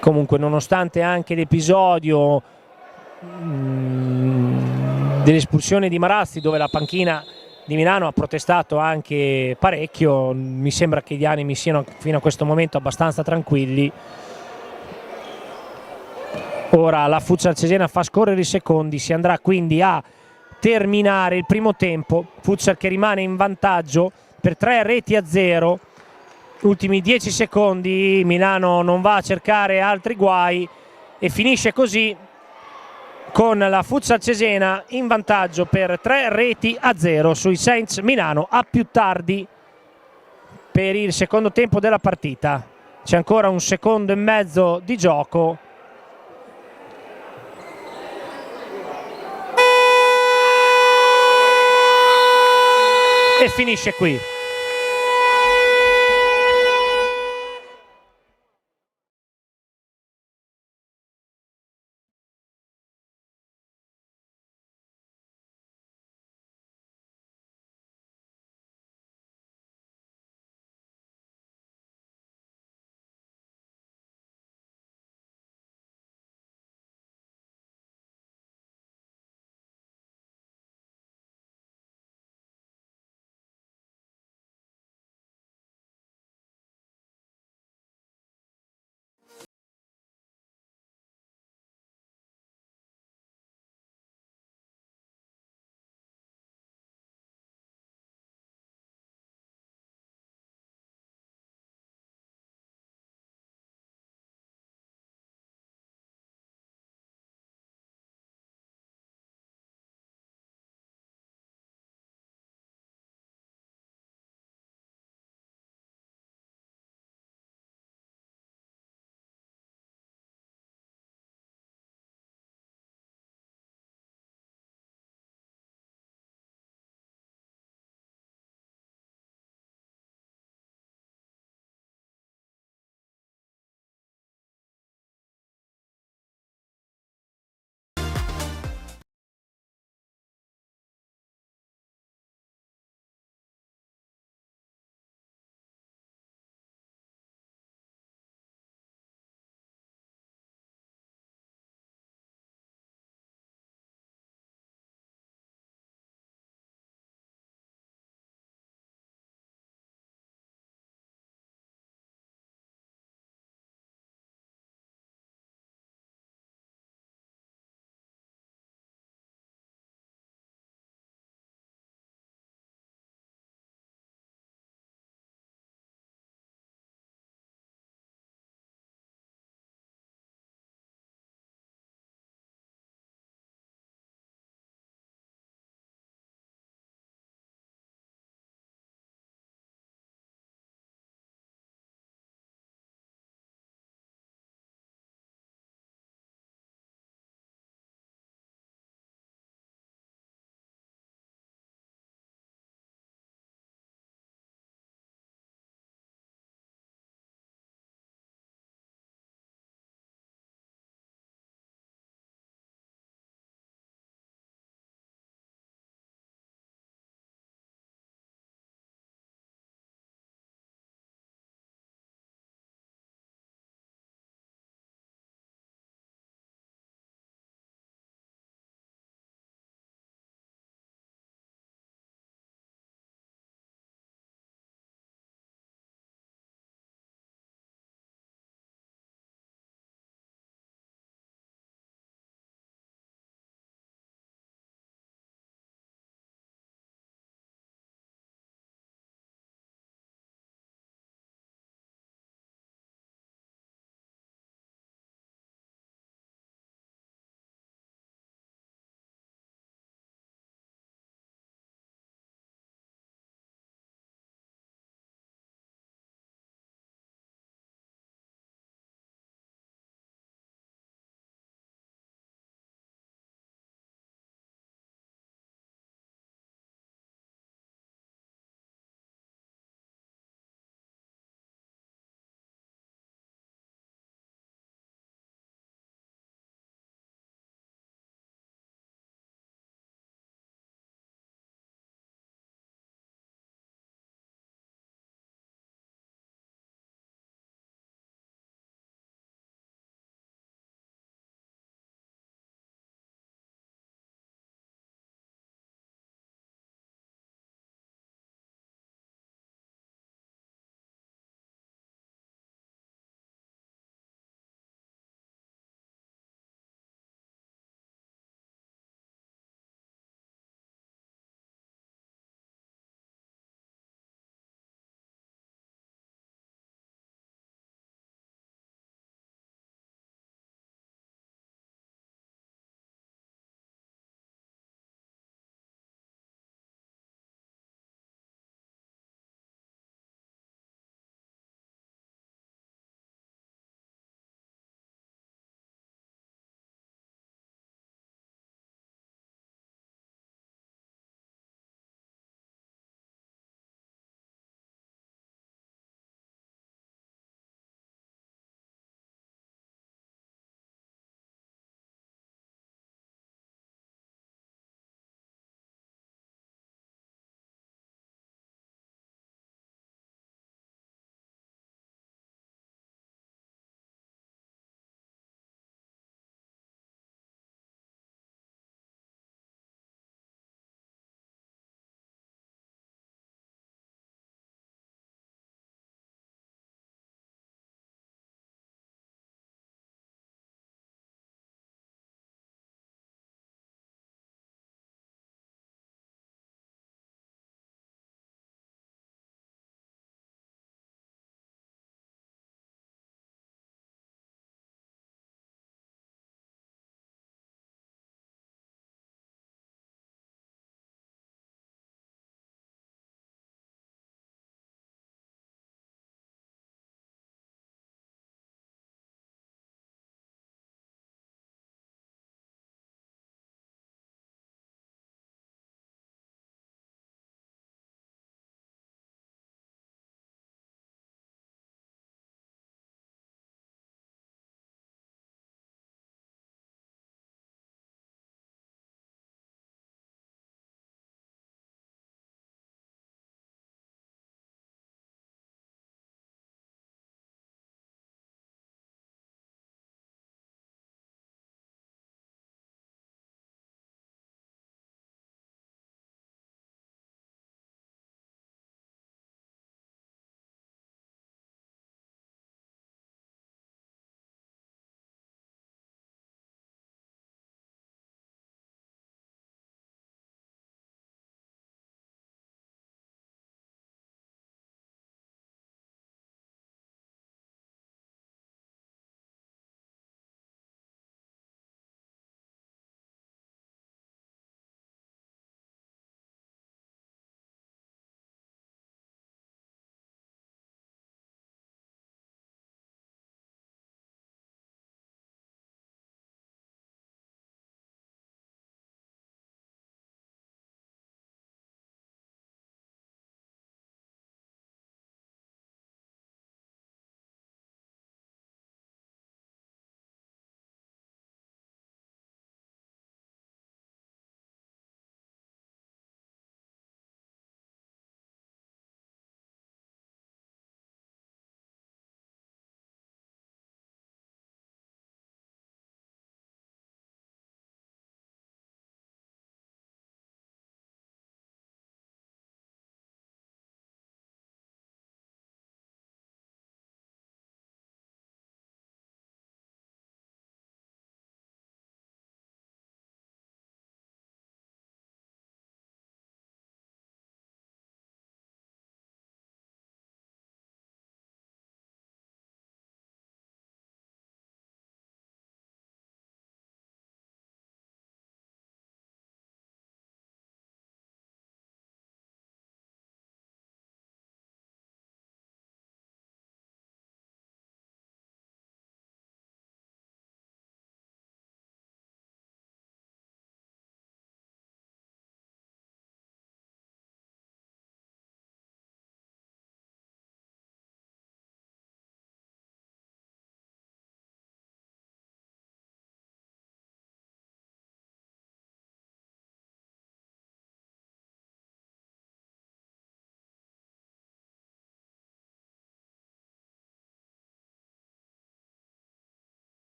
Comunque, nonostante anche l'episodio dell'espulsione di Marazzi, dove la panchina di Milano ha protestato anche parecchio, mi sembra che gli animi siano fino a questo momento abbastanza tranquilli. Ora la Futsal Cesena fa scorrere i secondi, si andrà quindi a terminare il primo tempo. Futsal che rimane in vantaggio per 3-0. Ultimi 10 secondi, Milano non va a cercare altri guai e finisce così con la Futsal Cesena in vantaggio per 3-0 sui Saints Milano. A più tardi per il secondo tempo della partita. C'è ancora un secondo e mezzo di gioco. E finisce qui.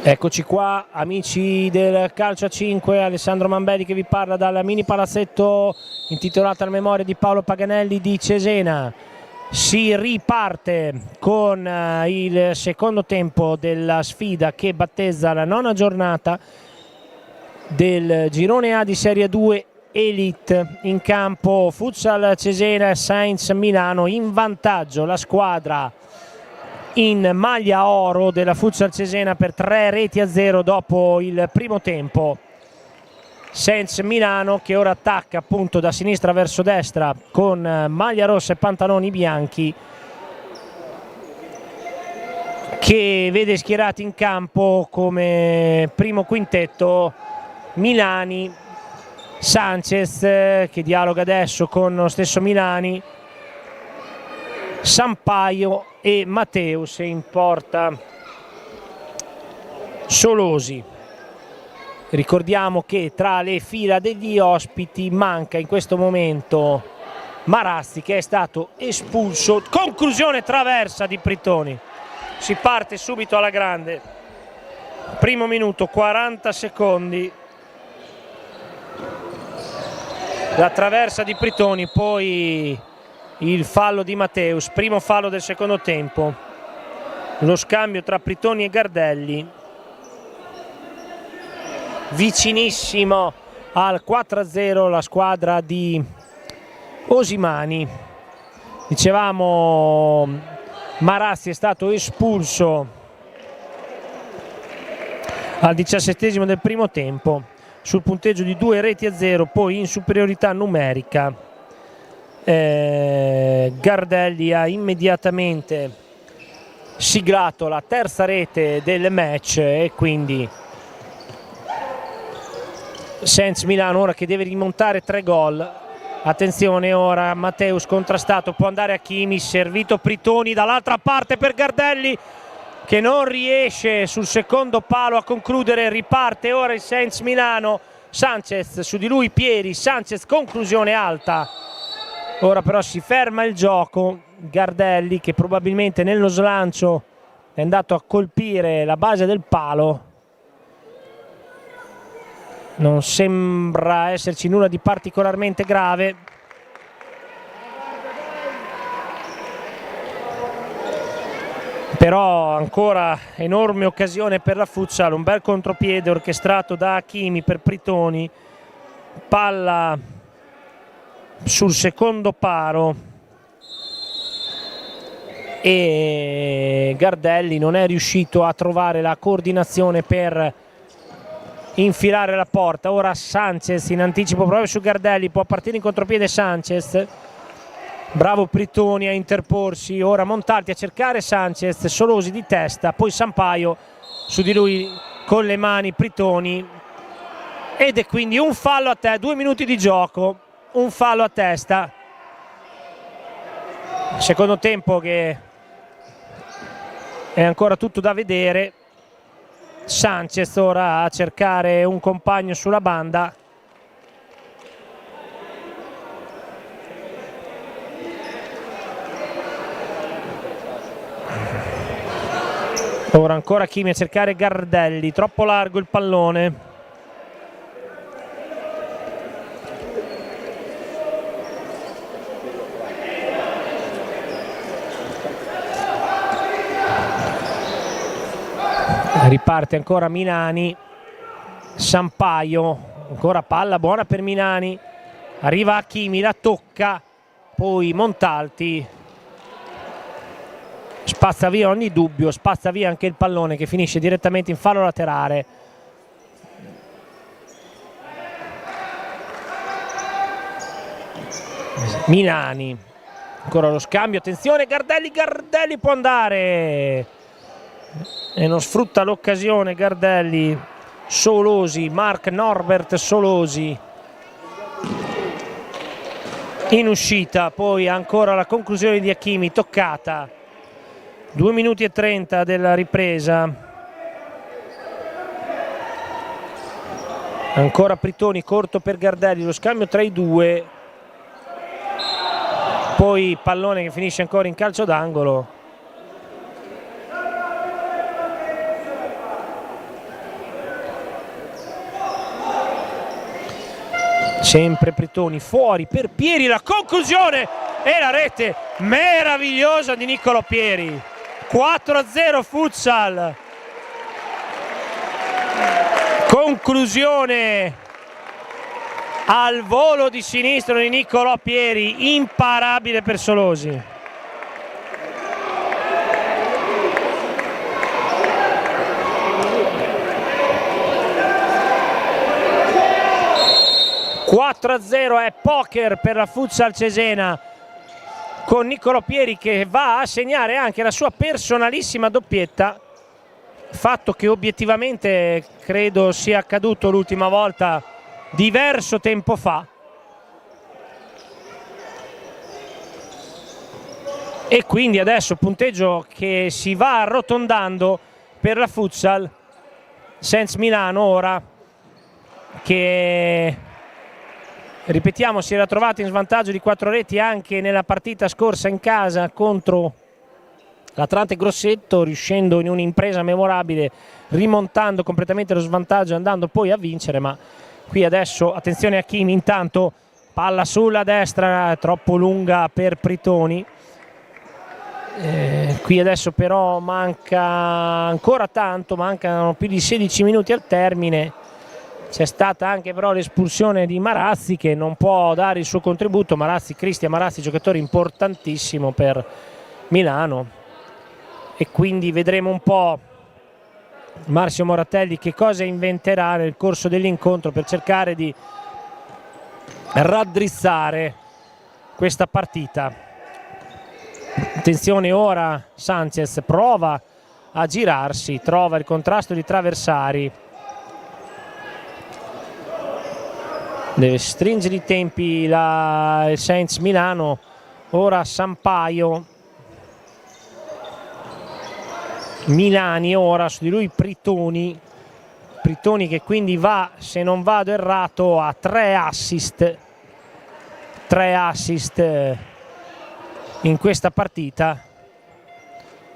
Eccoci qua, amici del calcio a 5, Alessandro Mambelli che vi parla dal mini palazzetto intitolato alla memoria di Paolo Paganelli di Cesena. Si riparte con il secondo tempo della sfida che battezza la nona giornata del girone A di Serie 2 Elite. In campo Futsal Cesena e Sainz Milano, in vantaggio la squadra in maglia oro della Futsal Cesena per 3-0 dopo il primo tempo. Sainz Milano che ora attacca appunto da sinistra verso destra con maglia rossa e pantaloni bianchi, che vede schierati in campo come primo quintetto Milani, Sanchez che dialoga adesso con lo stesso Milani, Sampaio e Matteus, in porta Solosi. Ricordiamo che tra le fila degli ospiti manca in questo momento Marassi, che è stato espulso. Conclusione traversa di Pritoni. Si parte subito alla grande. Primo minuto, 40 secondi. La traversa di Pritoni, poi il fallo di Matteus, primo fallo del secondo tempo. Lo scambio tra Pritoni e Gardelli, vicinissimo al 4-0 la squadra di Osimani. Dicevamo, Marassi è stato espulso al 17esimo del primo tempo sul punteggio di 2-0, poi in superiorità numerica. Gardelli ha immediatamente siglato la terza rete del match e quindi Sainz Milano ora che deve rimontare 3 gol. Attenzione ora, Matteus contrastato, può andare Hakimi, servito Pritoni dall'altra parte per Gardelli che non riesce sul secondo palo a concludere. Riparte ora il Sainz Milano, Sanchez su di lui Pieri, Sanchez, conclusione alta. Ora però si ferma il gioco, Gardelli che probabilmente nello slancio è andato a colpire la base del palo. Non sembra esserci nulla di particolarmente grave. Però ancora enorme occasione per la Futsal, un bel contropiede orchestrato da Hakimi per Pritoni, palla sul secondo paro e Gardelli non è riuscito a trovare la coordinazione per infilare la porta. Ora Sanchez in anticipo proprio su Gardelli, può partire in contropiede Sanchez, bravo Pritoni a interporsi, ora Montalti a cercare Sanchez, Solosi di testa, poi Sampaio su di lui con le mani Pritoni, ed è quindi un fallo a te, 2 minuti di gioco, un fallo a testa. Secondo tempo che è ancora tutto da vedere. Sanchez ora a cercare un compagno sulla banda. Ora ancora Hakimi a cercare Gardelli, troppo largo il pallone. Riparte ancora Milani, Sampaio, ancora palla buona per Milani, arriva Hakimi, la tocca, poi Montalti spazza via ogni dubbio, spazza via anche il pallone che finisce direttamente in fallo laterale. Milani, ancora lo scambio, attenzione Gardelli, Gardelli può andare e non sfrutta l'occasione Gardelli. Solosi, Mark Norbert Solosi in uscita, poi ancora la conclusione di Hakimi, toccata. 2 minuti e 30 della ripresa. Ancora Pritoni corto per Gardelli, lo scambio tra i due, poi pallone che finisce ancora in calcio d'angolo. sempre Pritoni, fuori per Pieri, la conclusione e la rete meravigliosa di Niccolò Pieri. 4-0 Futsal, conclusione al volo di sinistro di Niccolò Pieri, imparabile per Solosi. (4-0) è poker per la Futsal Cesena, con Niccolò Pieri che va a segnare anche la sua personalissima doppietta, fatto che obiettivamente credo sia accaduto l'ultima volta diverso tempo fa. E quindi adesso punteggio che si va arrotondando per la Futsal Saints Milano, ora che, ripetiamo, si era trovato in svantaggio di 4 reti anche nella partita scorsa in casa contro l'Atlante Grosseto, riuscendo in un'impresa memorabile, rimontando completamente lo svantaggio e andando poi a vincere. Ma qui adesso attenzione a Kimi, intanto palla sulla destra troppo lunga per Pritoni. Qui adesso però manca ancora tanto, mancano più di 16 minuti al termine. C'è stata anche però l'espulsione di Marazzi, che non può dare il suo contributo. Cristian Marazzi, giocatore importantissimo per Milano, e quindi vedremo un po' Marzio Moratelli che cosa inventerà nel corso dell'incontro per cercare di raddrizzare questa partita. Attenzione, ora Sanchez prova a girarsi, trova il contrasto di Traversari, deve stringere i tempi il Saints Milano. Ora Sampaio, Milani, ora su di lui Pritoni che quindi va, se non vado errato, a 3 assist in questa partita,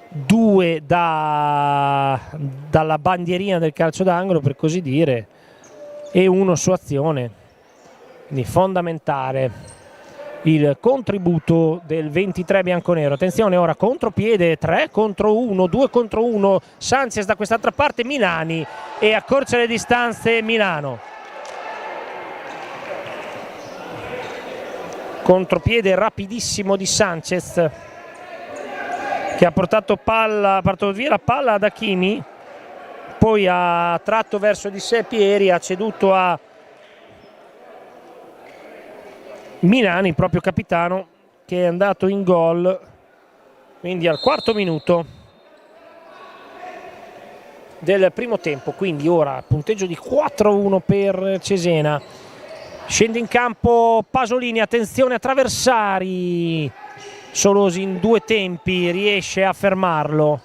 2 dalla bandierina del calcio d'angolo, per così dire, e 1 su azione. Quindi fondamentale il contributo del 23 bianconero. Attenzione, ora contropiede, 3 contro 1, 2 contro 1, Sanchez da quest'altra parte, Milani, e accorcia le distanze Milano. Contropiede rapidissimo di Sanchez, che ha portato via la palla ad Hakimi, poi ha tratto verso di sé Pieri, ha ceduto a Milani, il proprio capitano, che è andato in gol, quindi al 4° minuto del primo tempo. Quindi ora punteggio di 4-1 per Cesena. Scende in campo Pasolini, attenzione a Traversari, Solosi in 2 tempi riesce a fermarlo.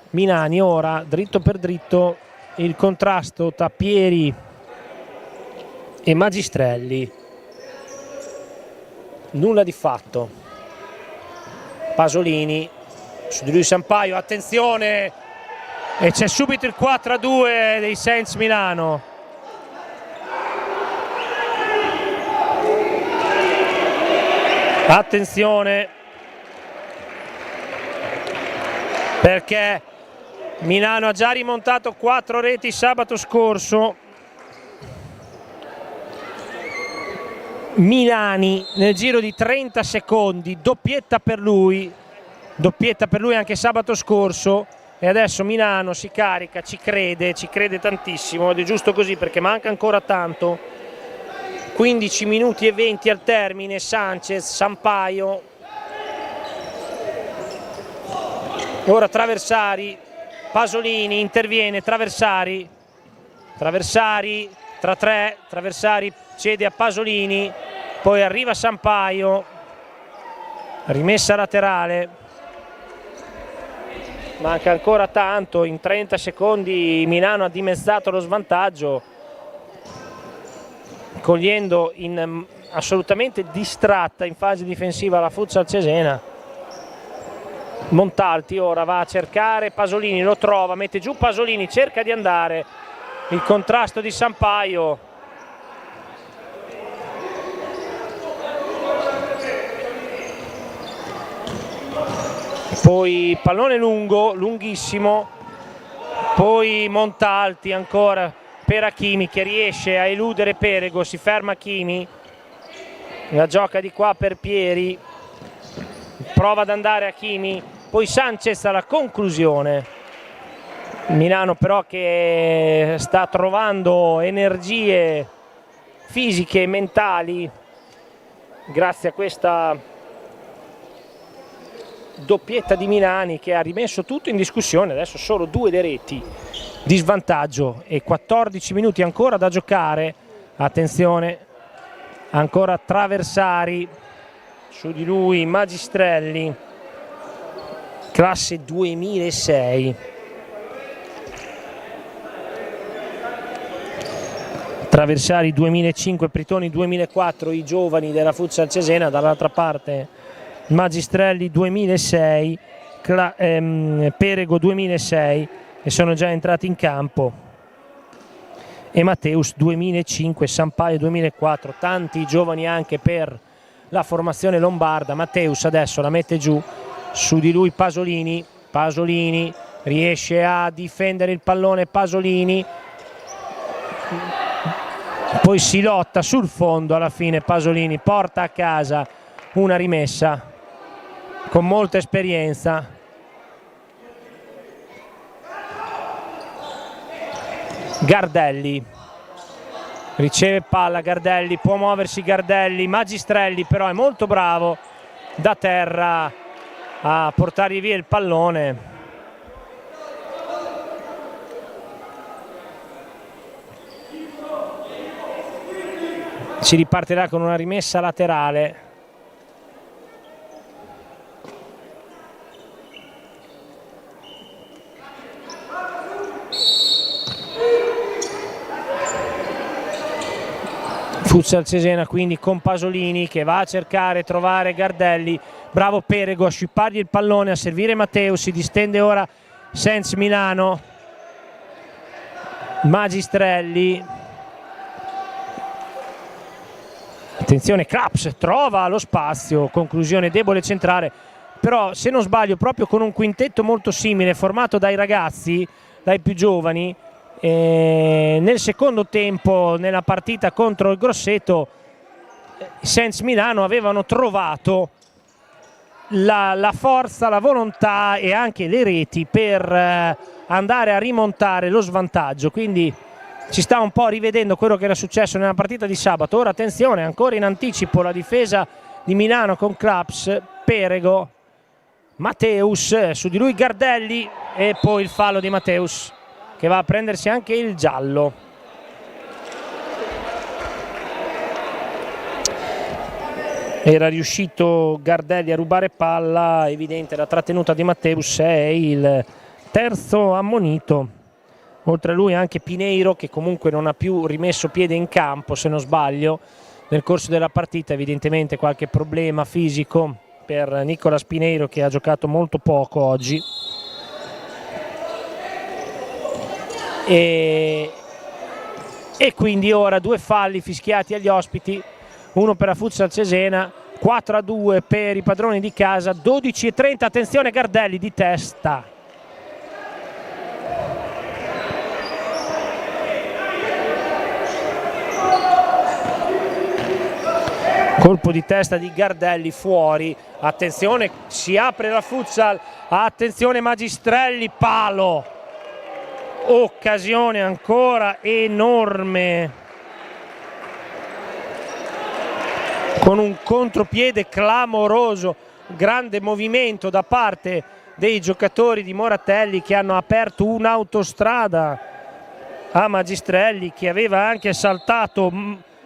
Milani ora dritto per dritto, il contrasto tra Pieri e Magistrelli, nulla di fatto. Pasolini, su di lui Sampaio, attenzione, e c'è subito il 4-2 dei Saints Milano. Attenzione, perché Milano ha già rimontato 4 reti sabato scorso. Milani nel giro di 30 secondi, doppietta per lui anche sabato scorso, e adesso Milano si carica, ci crede tantissimo, ed è giusto così perché manca ancora tanto. 15 minuti e 20 al termine. Sanchez, Sampaio, ora Traversari, Pasolini interviene, Traversari tra 3, Traversari cede a Pasolini, poi arriva Sampaio, rimessa laterale, manca ancora tanto, in 30 secondi Milano ha dimezzato lo svantaggio, cogliendo assolutamente distratta in fase difensiva la Futsal Cesena. Montalti ora va a cercare Pasolini, lo trova, mette giù Pasolini, cerca di andare, il contrasto di Sampaio, poi pallone lungo, lunghissimo, poi Montalti ancora per Hakimi che riesce a eludere Perego, si ferma Hakimi, la gioca di qua per Pieri, prova ad andare Hakimi, poi Sanchez alla conclusione. Milano però che sta trovando energie fisiche e mentali grazie a questa doppietta di Milani che ha rimesso tutto in discussione. Adesso solo 2 le reti di svantaggio e 14 minuti ancora da giocare. Attenzione, ancora Traversari, su di lui Magistrelli, classe 2006. Traversari 2005, Pritoni 2004, i giovani della Futsal Cesena, dall'altra parte Magistrelli 2006, Perego 2006 e sono già entrati in campo, e Matteus 2005, Sampaio 2004, tanti giovani anche per la formazione lombarda. Matteus adesso la mette giù, su di lui Pasolini, Pasolini riesce a difendere il pallone, Pasolini, poi si lotta sul fondo, alla fine Pasolini porta a casa una rimessa con molta esperienza. Gardelli riceve palla, Gardelli, può muoversi Gardelli, Magistrelli però è molto bravo da terra a portargli via il pallone. Si ripartirà con una rimessa laterale. Futsal Cesena quindi con Pasolini che va a cercare, trovare Gardelli, bravo Perego a scippargli il pallone, a servire Matteo, si distende ora Sens Milano, Magistrelli. Attenzione, Claps trova lo spazio, conclusione debole centrale, però se non sbaglio proprio con un quintetto molto simile formato dai ragazzi, dai più giovani, nel secondo tempo nella partita contro il Grosseto Sens Milano avevano trovato la forza, la volontà e anche le reti per andare a rimontare lo svantaggio, quindi ci sta un po' rivedendo quello che era successo nella partita di sabato. Ora attenzione, ancora in anticipo la difesa di Milano con Claps, Perego, Matteus, su di lui Gardelli e poi il fallo di Matteus che va a prendersi anche il giallo. Era riuscito Gardelli a rubare palla, evidente la trattenuta di Matteus, è il terzo ammonito. Oltre a lui anche Pineiro che comunque non ha più rimesso piede in campo, se non sbaglio, nel corso della partita. Evidentemente qualche problema fisico per Nicolas Pineiro che ha giocato molto poco oggi. E quindi ora 2 falli fischiati agli ospiti, uno per la Futsal Cesena, 4-2 per i padroni di casa, 12:30, attenzione Gardelli di testa. Colpo di testa di Gardelli fuori, attenzione, si apre la Futsal, attenzione Magistrelli, palo, occasione ancora enorme, con un contropiede clamoroso, grande movimento da parte dei giocatori di Moratelli che hanno aperto un'autostrada a Magistrelli che aveva anche saltato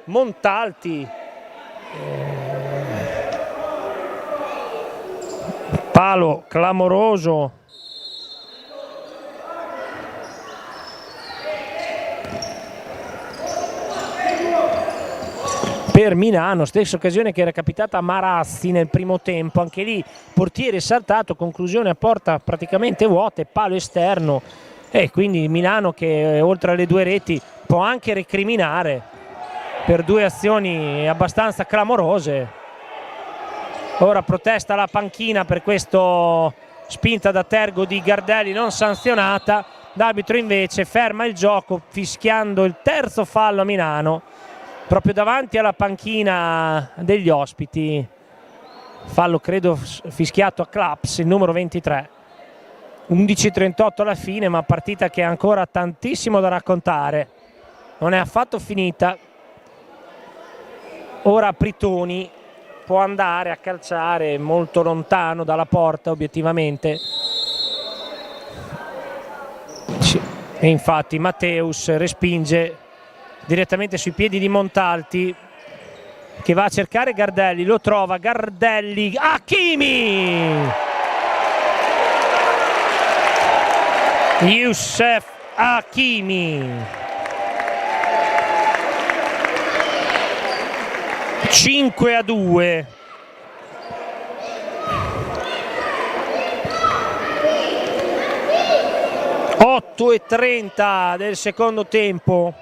Montalti. Palo clamoroso per Milano, stessa occasione che era capitata a Marazzi nel primo tempo, anche lì portiere saltato, conclusione a porta praticamente vuota, palo esterno, e quindi Milano che oltre alle 2 reti può anche recriminare per 2 azioni abbastanza clamorose. Ora protesta la panchina per questo spinta da tergo di Gardelli non sanzionata. L'arbitro invece ferma il gioco fischiando il terzo fallo a Milano proprio davanti alla panchina degli ospiti. Fallo credo fischiato a Claps, il numero 23. 11:38 alla fine, ma partita che ha ancora tantissimo da raccontare, non è affatto finita. Ora Pritoni può andare a calciare molto lontano dalla porta obiettivamente, e infatti Matteus respinge direttamente sui piedi di Montalti, che va a cercare Gardelli, lo trova Gardelli, Hakimi! Youssef Hakimi, 5-2. e 30 del secondo tempo.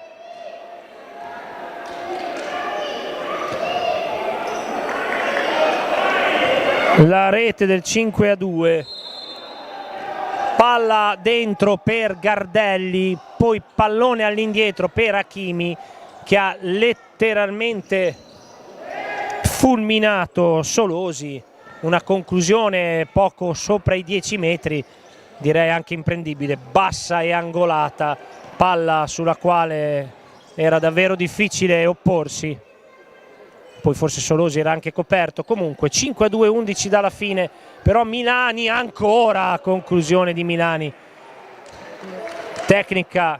La rete del 5-2. Palla dentro per Gardelli, poi pallone all'indietro per Hakimi, che ha letteralmente fulminato Solosi. Una conclusione poco sopra i 10 metri, direi anche imprendibile, bassa e angolata, palla sulla quale era davvero difficile opporsi. Poi forse Solosi era anche coperto. Comunque 5-2, 11 dalla fine, però Milani ancora, conclusione di Milani. Tecnica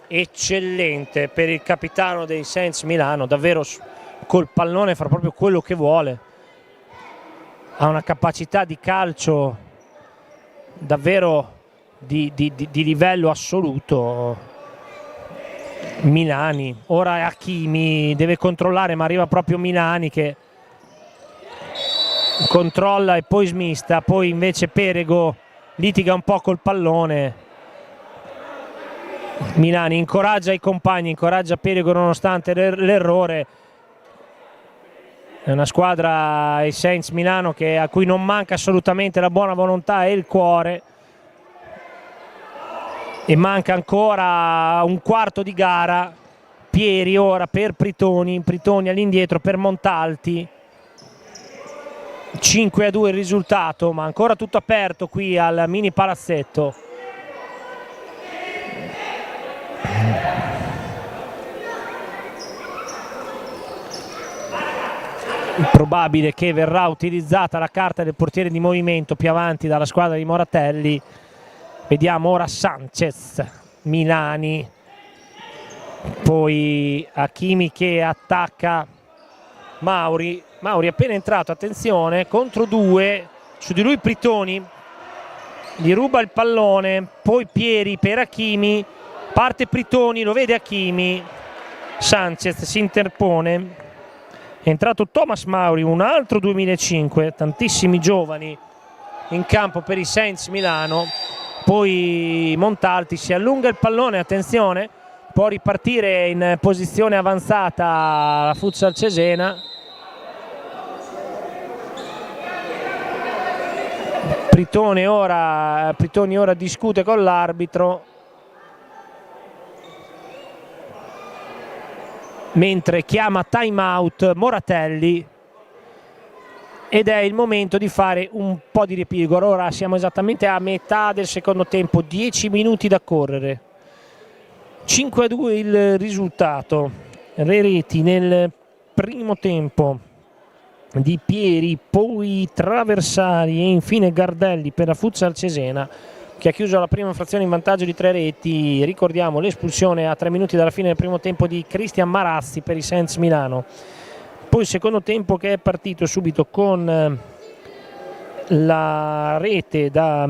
eccellente per il capitano dei Saints Milano, davvero col pallone fa proprio quello che vuole, ha una capacità di calcio davvero di livello assoluto. Milani, ora Hakimi deve controllare, ma arriva proprio Milani che controlla e poi smista, poi invece Perego litiga un po' col pallone. Milani incoraggia i compagni, incoraggia Perego nonostante l'errore. È una squadra, i Saints Milano, a cui non manca assolutamente la buona volontà e il cuore. E manca ancora un quarto di gara. Pieri ora per Pritoni, Pritoni all'indietro per Montalti. 5-2 il risultato, ma ancora tutto aperto qui al mini palazzetto. Probabile che verrà utilizzata la carta del portiere di movimento più avanti dalla squadra di Moratelli. Vediamo ora Sanchez, Milani, poi Hakimi che attacca Mauri appena entrato, attenzione, contro due, su di lui Pritoni, gli ruba il pallone, poi Pieri per Hakimi, parte Pritoni, lo vede Hakimi, Sanchez si interpone, è entrato Thomas Mauri, un altro 2005, tantissimi giovani in campo per i Saints Milano. Poi Montalti si allunga il pallone, attenzione, può ripartire in posizione avanzata la Futsal Cesena. Pritoni ora discute con l'arbitro, mentre chiama time out Moratelli, ed è il momento di fare un po' di riepilogo. Ora siamo esattamente a metà del secondo tempo, 10 minuti da correre. 5-2 il risultato. Le reti nel primo tempo di Pieri, poi Traversari e infine Gardelli per la Futsal Cesena, che ha chiuso la prima frazione in vantaggio di 3 reti. Ricordiamo l'espulsione a 3 minuti dalla fine del primo tempo di Cristian Marazzi per i Saints Milano. Poi il secondo tempo che è partito subito con la rete da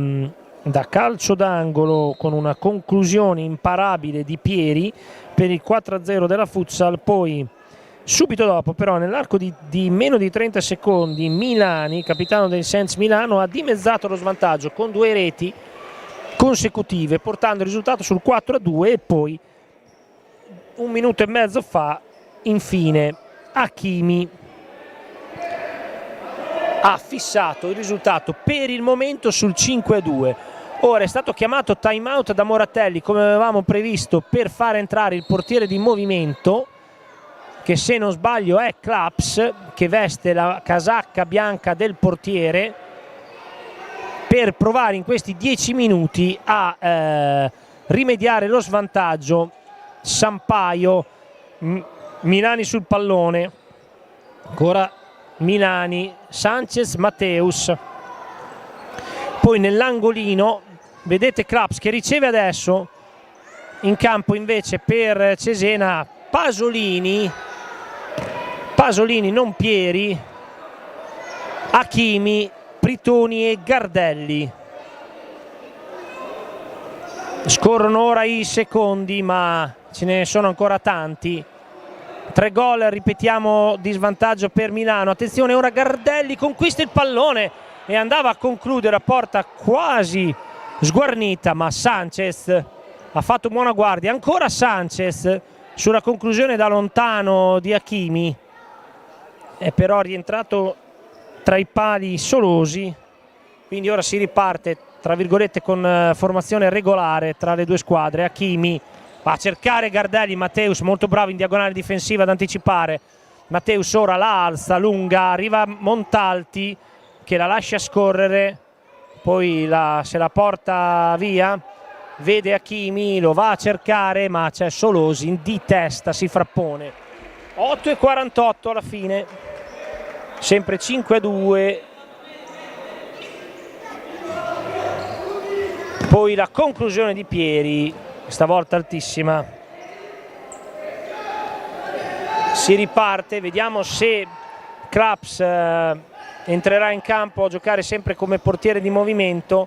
calcio d'angolo, con una conclusione imparabile di Pieri per il 4-0 della Futsal. Poi subito dopo, però, nell'arco di meno di 30 secondi, Milani, capitano del Saints Milano, ha dimezzato lo svantaggio con 2 reti consecutive, portando il risultato sul 4-2. E poi un minuto e mezzo fa, infine, Hakimi ha fissato il risultato per il momento sul 5-2. Ora è stato chiamato time out da Moratelli, come avevamo previsto, per far entrare il portiere di movimento, che se non sbaglio è Klaps, che veste la casacca bianca del portiere, per provare in questi 10 minuti a rimediare lo svantaggio. Sampaio, Milani sul pallone, ancora Milani, Sanchez, Matteus, poi nell'angolino vedete Klaps che riceve adesso, in campo invece per Cesena Pasolini, non Pieri, Hakimi, Pritoni e Gardelli. Scorrono ora i secondi, ma ce ne sono ancora tanti. 3 gol, ripetiamo, di svantaggio per Milano. Attenzione, ora Gardelli conquista il pallone e andava a concludere a porta quasi sguarnita, ma Sanchez ha fatto buona guardia. Ancora Sanchez sulla conclusione da lontano di Hakimi, è però rientrato tra i pali Solosi, quindi ora si riparte tra virgolette con formazione regolare tra le due squadre. Hakimi va a cercare Gardelli, Matteus molto bravo in diagonale difensiva ad anticipare. Matteus ora la alza lunga, arriva Montalti che la lascia scorrere, poi se la porta via, vede Hakimi, lo va a cercare ma c'è Solosi di testa, si frappone. 8:48 alla fine, sempre 5-2. Poi la conclusione di Pieri, stavolta altissima. Si riparte, vediamo se Klaps entrerà in campo a giocare sempre come portiere di movimento.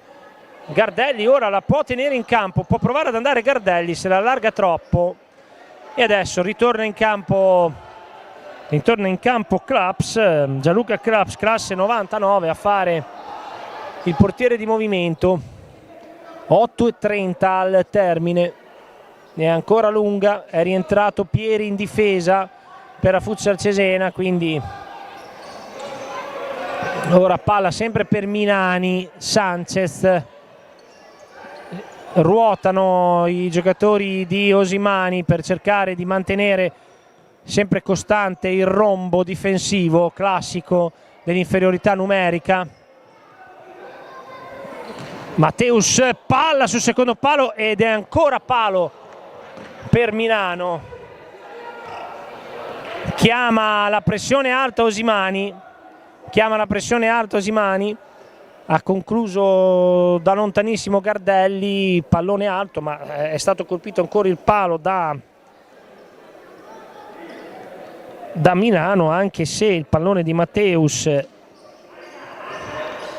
Gardelli ora la può tenere in campo, può provare ad andare Gardelli, se la allarga troppo. E adesso ritorna in campo Klaps, Gianluca Klaps, classe 99, a fare il portiere di movimento. 8:30 al termine, è ancora lunga, è rientrato Pieri in difesa per la Futsal Cesena, quindi ora palla sempre per Milani, Sanchez, ruotano i giocatori di Osimani per cercare di mantenere sempre costante il rombo difensivo classico dell'inferiorità numerica. Matteus, palla sul secondo palo ed è ancora palo per Milano. Chiama la pressione alta Osimani, ha concluso da lontanissimo Gardelli, pallone alto, ma è stato colpito ancora il palo da Milano, anche se il pallone di Matteus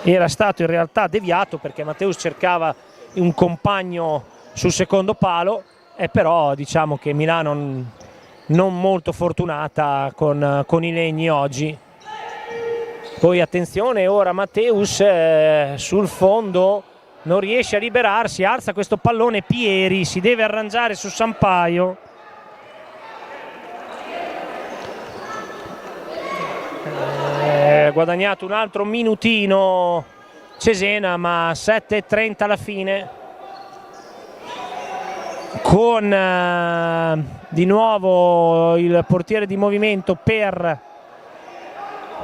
era stato in realtà deviato, perché Matteus cercava un compagno sul secondo palo, e però diciamo che Milano non molto fortunata con i legni oggi. Poi attenzione, ora Matteus sul fondo non riesce a liberarsi, alza questo pallone Pieri, si deve arrangiare su Sampaio. Guadagnato un altro minutino Cesena, ma 7:30 alla fine, con di nuovo il portiere di movimento per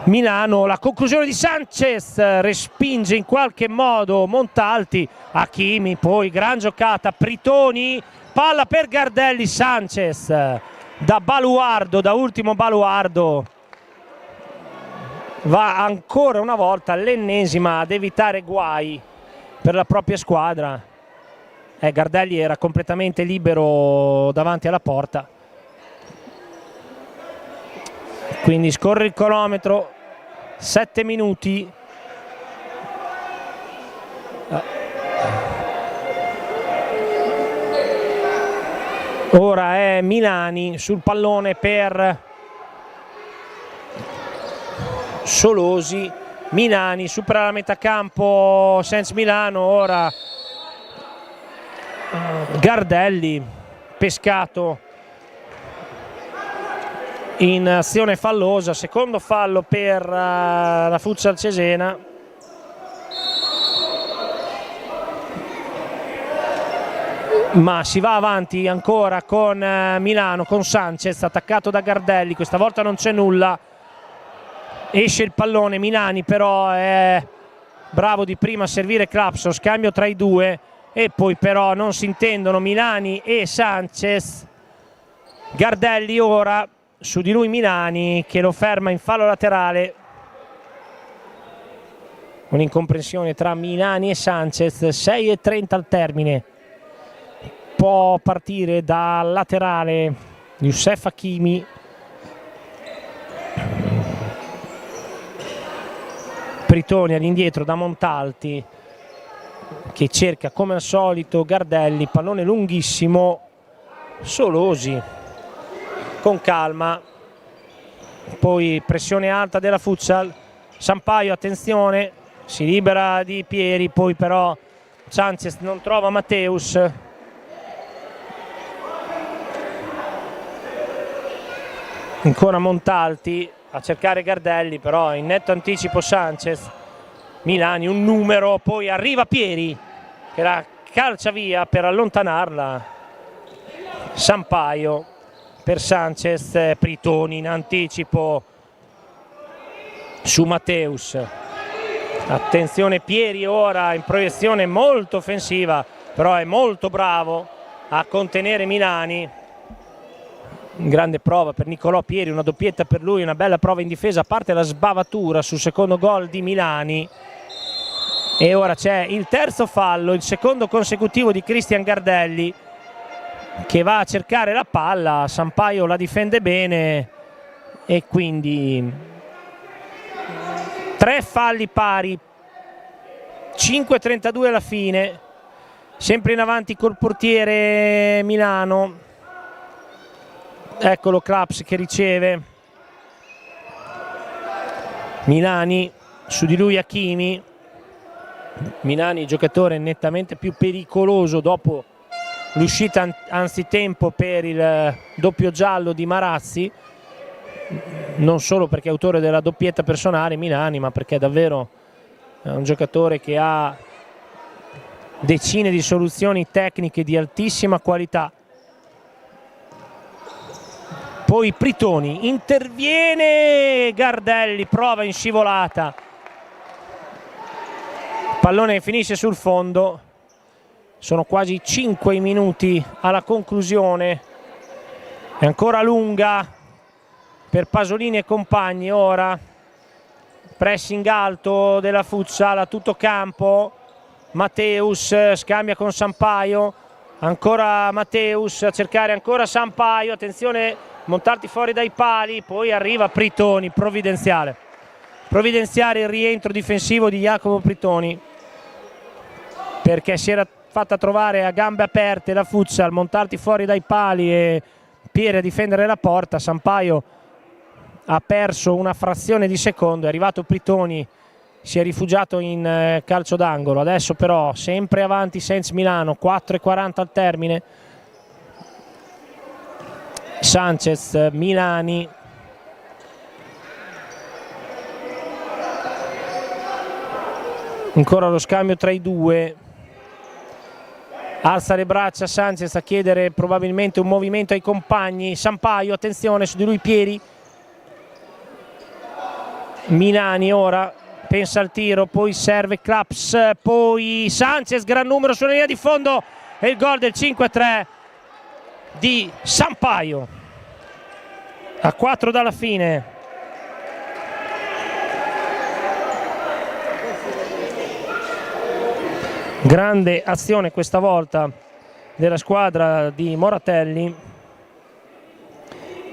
Milano. La conclusione di Sanchez respinge in qualche modo Montalti. Hakimi, poi gran giocata, Pritoni, palla per Gardelli, Sanchez da baluardo, da ultimo baluardo, va ancora una volta, l'ennesima, ad evitare guai per la propria squadra. Gardelli era completamente libero davanti alla porta, quindi scorre il cronometro, 7 minuti. Ora è Milani sul pallone per Solosi. Milani supera la metà campo senza Milano, ora Gardelli pescato in azione fallosa, secondo fallo per la Futsal Cesena. Ma si va avanti ancora con Milano, con Sanchez attaccato da Gardelli, questa volta non c'è nulla, esce il pallone, Milani però è bravo di prima a servire Clapson, scambio tra i due e poi però non si intendono Milani e Sanchez. Gardelli ora, su di lui Milani che lo ferma in fallo laterale. Un'incomprensione tra Milani e Sanchez, 6:30 al termine. Può partire dal laterale Youssef Hakimi. Pritoni all'indietro da Montalti che cerca come al solito Gardelli, pallone lunghissimo, Solosi con calma, poi pressione alta della Futsal, Sampaio attenzione, si libera di Pieri, poi però Sanchez non trova Matteus. Ancora Montalti a cercare Gardelli, però in netto anticipo Sanchez. Milani un numero, poi arriva Pieri che la calcia via per allontanarla. Sampaio per Sanchez, Pritoni in anticipo su Matteus. Attenzione Pieri ora in proiezione molto offensiva, però è molto bravo a contenere Milani. Grande prova per Nicolò Pieri, una doppietta per lui, una bella prova in difesa, a parte la sbavatura sul secondo gol di Milani. E ora c'è il terzo fallo, il secondo consecutivo di Cristian Gardelli che va a cercare la palla, Sampaio la difende bene e quindi 3 falli pari, 5:32 alla fine, sempre in avanti col portiere Milano. Eccolo Claps che riceve, Milani, su di lui Hakimi. Milani giocatore nettamente più pericoloso dopo l'uscita anzitempo per il doppio giallo di Marazzi, non solo perché è autore della doppietta personale Milani, ma perché è davvero un giocatore che ha decine di soluzioni tecniche di altissima qualità. Poi Pritoni, interviene Gardelli, prova in scivolata, pallone finisce sul fondo. Sono quasi 5 minuti alla conclusione, è ancora lunga per Pasolini e compagni. Ora pressing alto della Futsal a tutto campo, Matteus scambia con Sampaio, ancora Matteus a cercare ancora Sampaio, attenzione Montalti fuori dai pali, poi arriva Pritoni, provvidenziale il rientro difensivo di Jacopo Pritoni perché si era fatta trovare a gambe aperte la Futsal, Montalti fuori dai pali e Pieri a difendere la porta. Sampaio ha perso una frazione di secondo, è arrivato Pritoni, si è rifugiato in calcio d'angolo. Adesso però sempre avanti Sainz Milano, 4:40 al termine. Sanchez, Milani, ancora lo scambio tra i due, alza le braccia Sanchez a chiedere probabilmente un movimento ai compagni. Sampaio, attenzione su di lui Pieri, Milani ora pensa al tiro, poi serve Claps, poi Sanchez, gran numero sulla linea di fondo e il gol del 5-3 di Sampaio a 4 dalla fine. Grande azione questa volta della squadra di Moratelli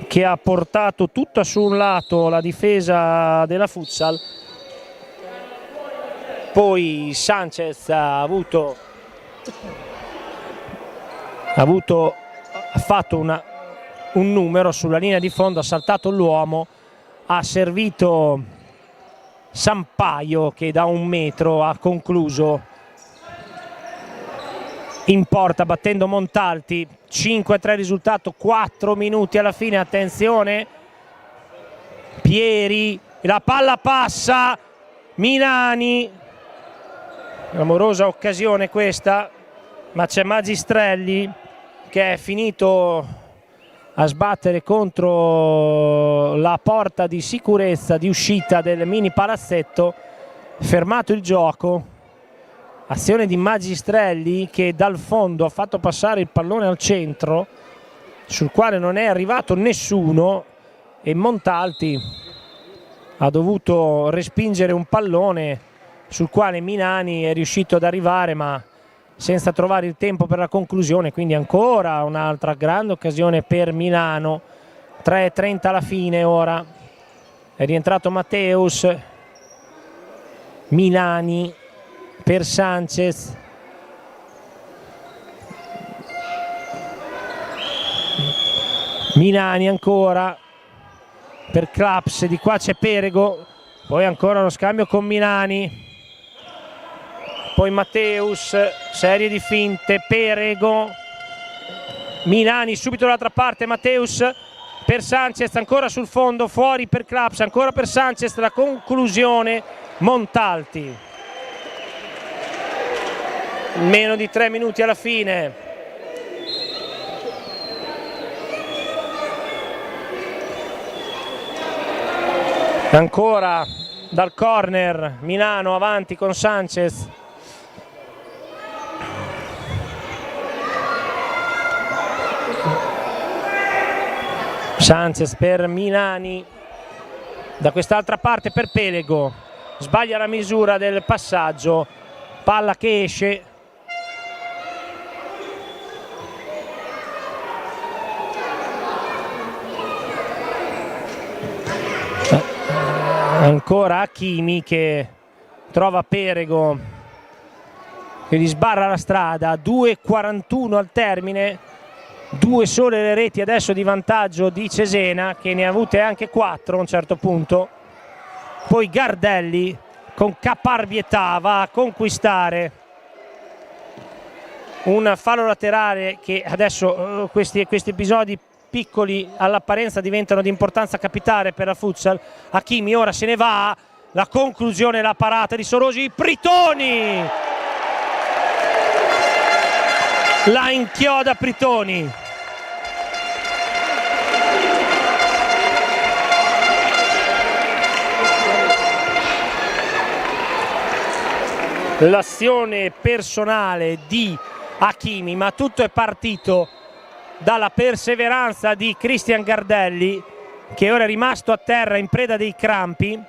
che ha portato tutta su un lato la difesa della Futsal. Poi Sanchez ha fatto un numero sulla linea di fondo, ha saltato l'uomo, ha servito Sampaio che da 1 metro ha concluso in porta battendo Montalti. 5-3 risultato, 4 minuti alla fine. Attenzione Pieri, la palla passa, Milani, clamorosa occasione questa, ma c'è Magistrelli che è finito a sbattere contro la porta di sicurezza di uscita del mini palazzetto, fermato il gioco. Azione di Magistrelli che dal fondo ha fatto passare il pallone al centro, sul quale non è arrivato nessuno, e Montalti ha dovuto respingere un pallone sul quale Milani è riuscito ad arrivare, ma senza trovare il tempo per la conclusione. Quindi ancora un'altra grande occasione per Milano. 3:30 alla fine ora. È rientrato Matteus. Milani per Sanchez. Milani ancora per Claps, di qua c'è Perego, poi ancora lo scambio con Milani, poi Matteus, serie di finte, Perego, Milani subito dall'altra parte, Matteus per Sanchez, ancora sul fondo, fuori per Claps, ancora per Sanchez, la conclusione Montalti. Meno di 3 minuti alla fine. Ancora dal corner Milano avanti con Sanchez. Sanchez per Milani, da quest'altra parte per Perego, sbaglia la misura del passaggio, palla che esce. Ancora Hakimi che trova Perego che gli sbarra la strada. 2:41 al termine, 2 sole le reti adesso di vantaggio di Cesena, che ne ha avute anche 4 a un certo punto. Poi Gardelli con caparbietà va a conquistare un fallo laterale, che adesso questi episodi piccoli all'apparenza diventano di importanza capitale per la futsal. Hakimi ora se ne va, la conclusione, la parata di Sorosi, Pritoni la inchioda Pritoni. L'azione personale di Hakimi, ma tutto è partito dalla perseveranza di Cristian Gardelli, che ora è rimasto a terra in preda dei crampi,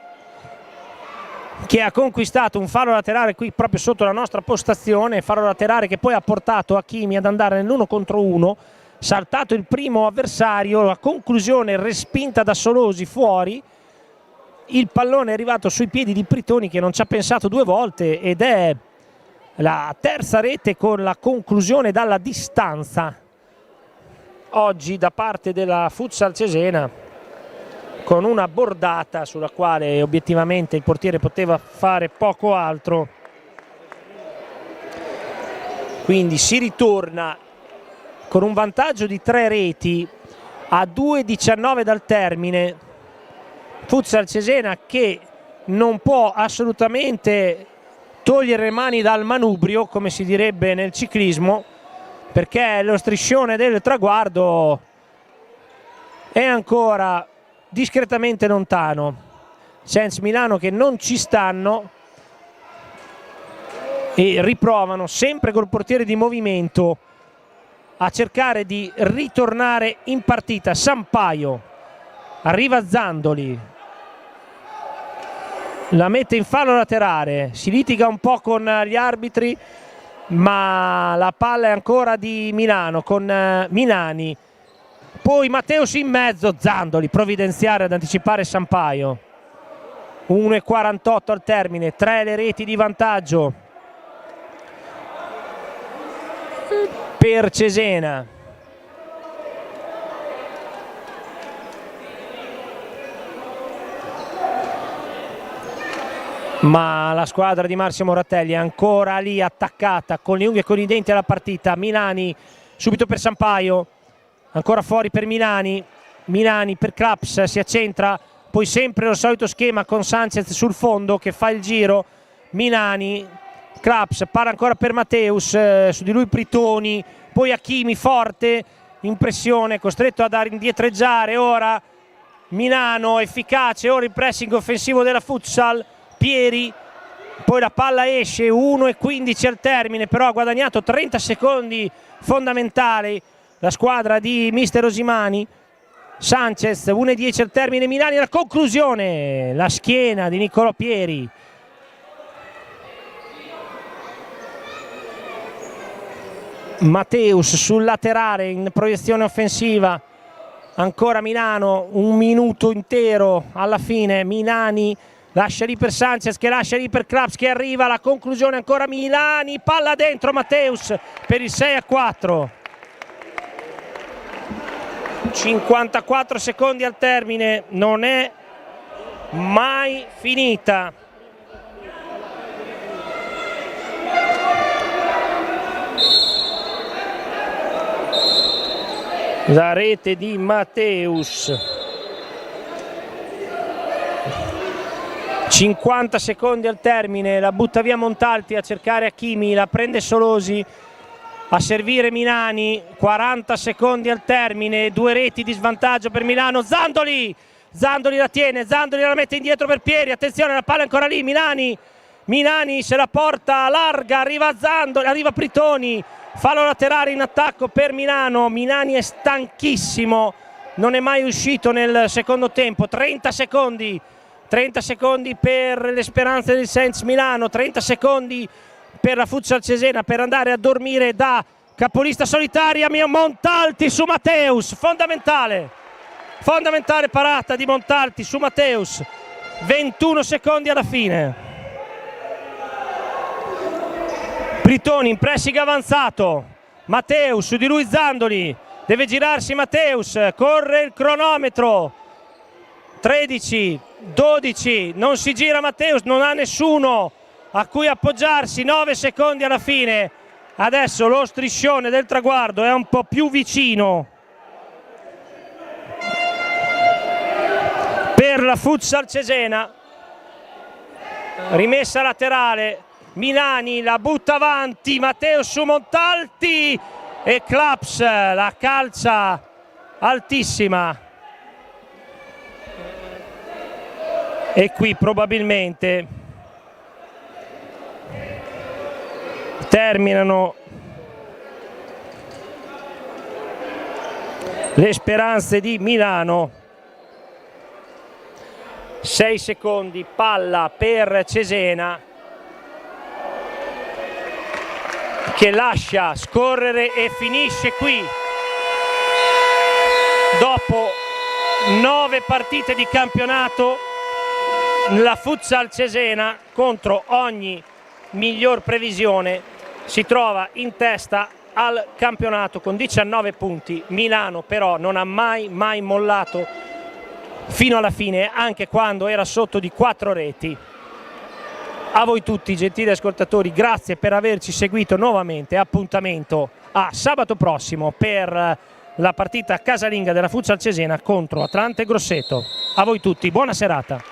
che ha conquistato un fallo laterale qui proprio sotto la nostra postazione, fallo laterale che poi ha portato Hakimi ad andare nell'1 contro 1, saltato il primo avversario, la conclusione respinta da Solosi fuori, il pallone è arrivato sui piedi di Pritoni che non ci ha pensato 2 volte, ed è la terza rete con la conclusione dalla distanza oggi da parte della Futsal Cesena, con una bordata sulla quale obiettivamente il portiere poteva fare poco altro. Quindi si ritorna con un vantaggio di 3 reti a 2:19 dal termine. Futsal Cesena che non può assolutamente togliere le mani dal manubrio, come si direbbe nel ciclismo, perché lo striscione del traguardo è ancora discretamente lontano. Sens Milano che non ci stanno e riprovano sempre col portiere di movimento a cercare di ritornare in partita. Sampaio, arriva Zandoli, la mette in fallo laterale, si litiga un po' con gli arbitri, ma la palla è ancora di Milano con Milani, poi Matteus in mezzo, Zandoli provvidenziale ad anticipare Sampaio. 1:48 al termine, 3 le reti di vantaggio per Cesena. Ma la squadra di Marzio Moratelli è ancora lì attaccata con le unghie e con i denti alla partita. Milani subito per Sampaio, ancora fuori per Milani, Milani per Claps, si accentra poi sempre lo solito schema con Sanchez sul fondo che fa il giro, Milani, Klaps, para ancora per Matteus, su di lui Pritoni, poi Hakimi forte, in pressione, costretto ad indietreggiare, ora Milano efficace, ora il pressing offensivo della Futsal, Pieri, poi la palla esce, 1:15 al termine, però ha guadagnato 30 secondi fondamentali la squadra di mister Osimani. Sanchez, 1:10 al termine, Milani, la conclusione, la schiena di Niccolò Pieri. Matteus sul laterale in proiezione offensiva, ancora Milano, 1 minuto intero alla fine, Milani lascia lì per Sanchez che lascia lì per Klaps che arriva alla conclusione, ancora Milani, palla dentro Matteus per il 6:4. 54 secondi al termine, non è mai finita. La rete di Matteus. 50 secondi al termine, la butta via Montalti a cercare Hakimi, la prende Solosi a servire Milani, 40 secondi al termine, 2 reti di svantaggio per Milano, Zandoli la tiene, Zandoli la mette indietro per Pieri, attenzione la palla è ancora lì, Milani se la porta larga, arriva Zandoli, arriva Pritoni, fallo laterale in attacco per Milano, Milani è stanchissimo, non è mai uscito nel secondo tempo, 30 secondi per le speranze del Saints Milano, 30 secondi per la Futsal Cesena per andare a dormire da capolista solitaria. Montalti su Matteus, fondamentale parata di Montalti su Matteus, 21 secondi alla fine. Pritoni in pressing avanzato, Matteus su di lui Zandoli, deve girarsi Matteus, corre il cronometro, 13, 12, non si gira Matteus, non ha nessuno a cui appoggiarsi, 9 secondi alla fine, adesso lo striscione del traguardo è un po' più vicino per la Futsal Cesena, rimessa laterale, Milani la butta avanti, Matteus su Montalti e Klaps la calcia altissima. E qui probabilmente terminano le speranze di Milano. 6 secondi, palla per Cesena che lascia scorrere e finisce qui. Dopo 9 partite di campionato, la Futsal Cesena, contro ogni miglior previsione, si trova in testa al campionato con 19 punti. Milano però non ha mai mollato fino alla fine, anche quando era sotto di 4 reti. A voi tutti, gentili ascoltatori, grazie per averci seguito nuovamente. Appuntamento a sabato prossimo per la partita casalinga della Futsal Cesena contro Atlante Grosseto. A voi tutti, buona serata.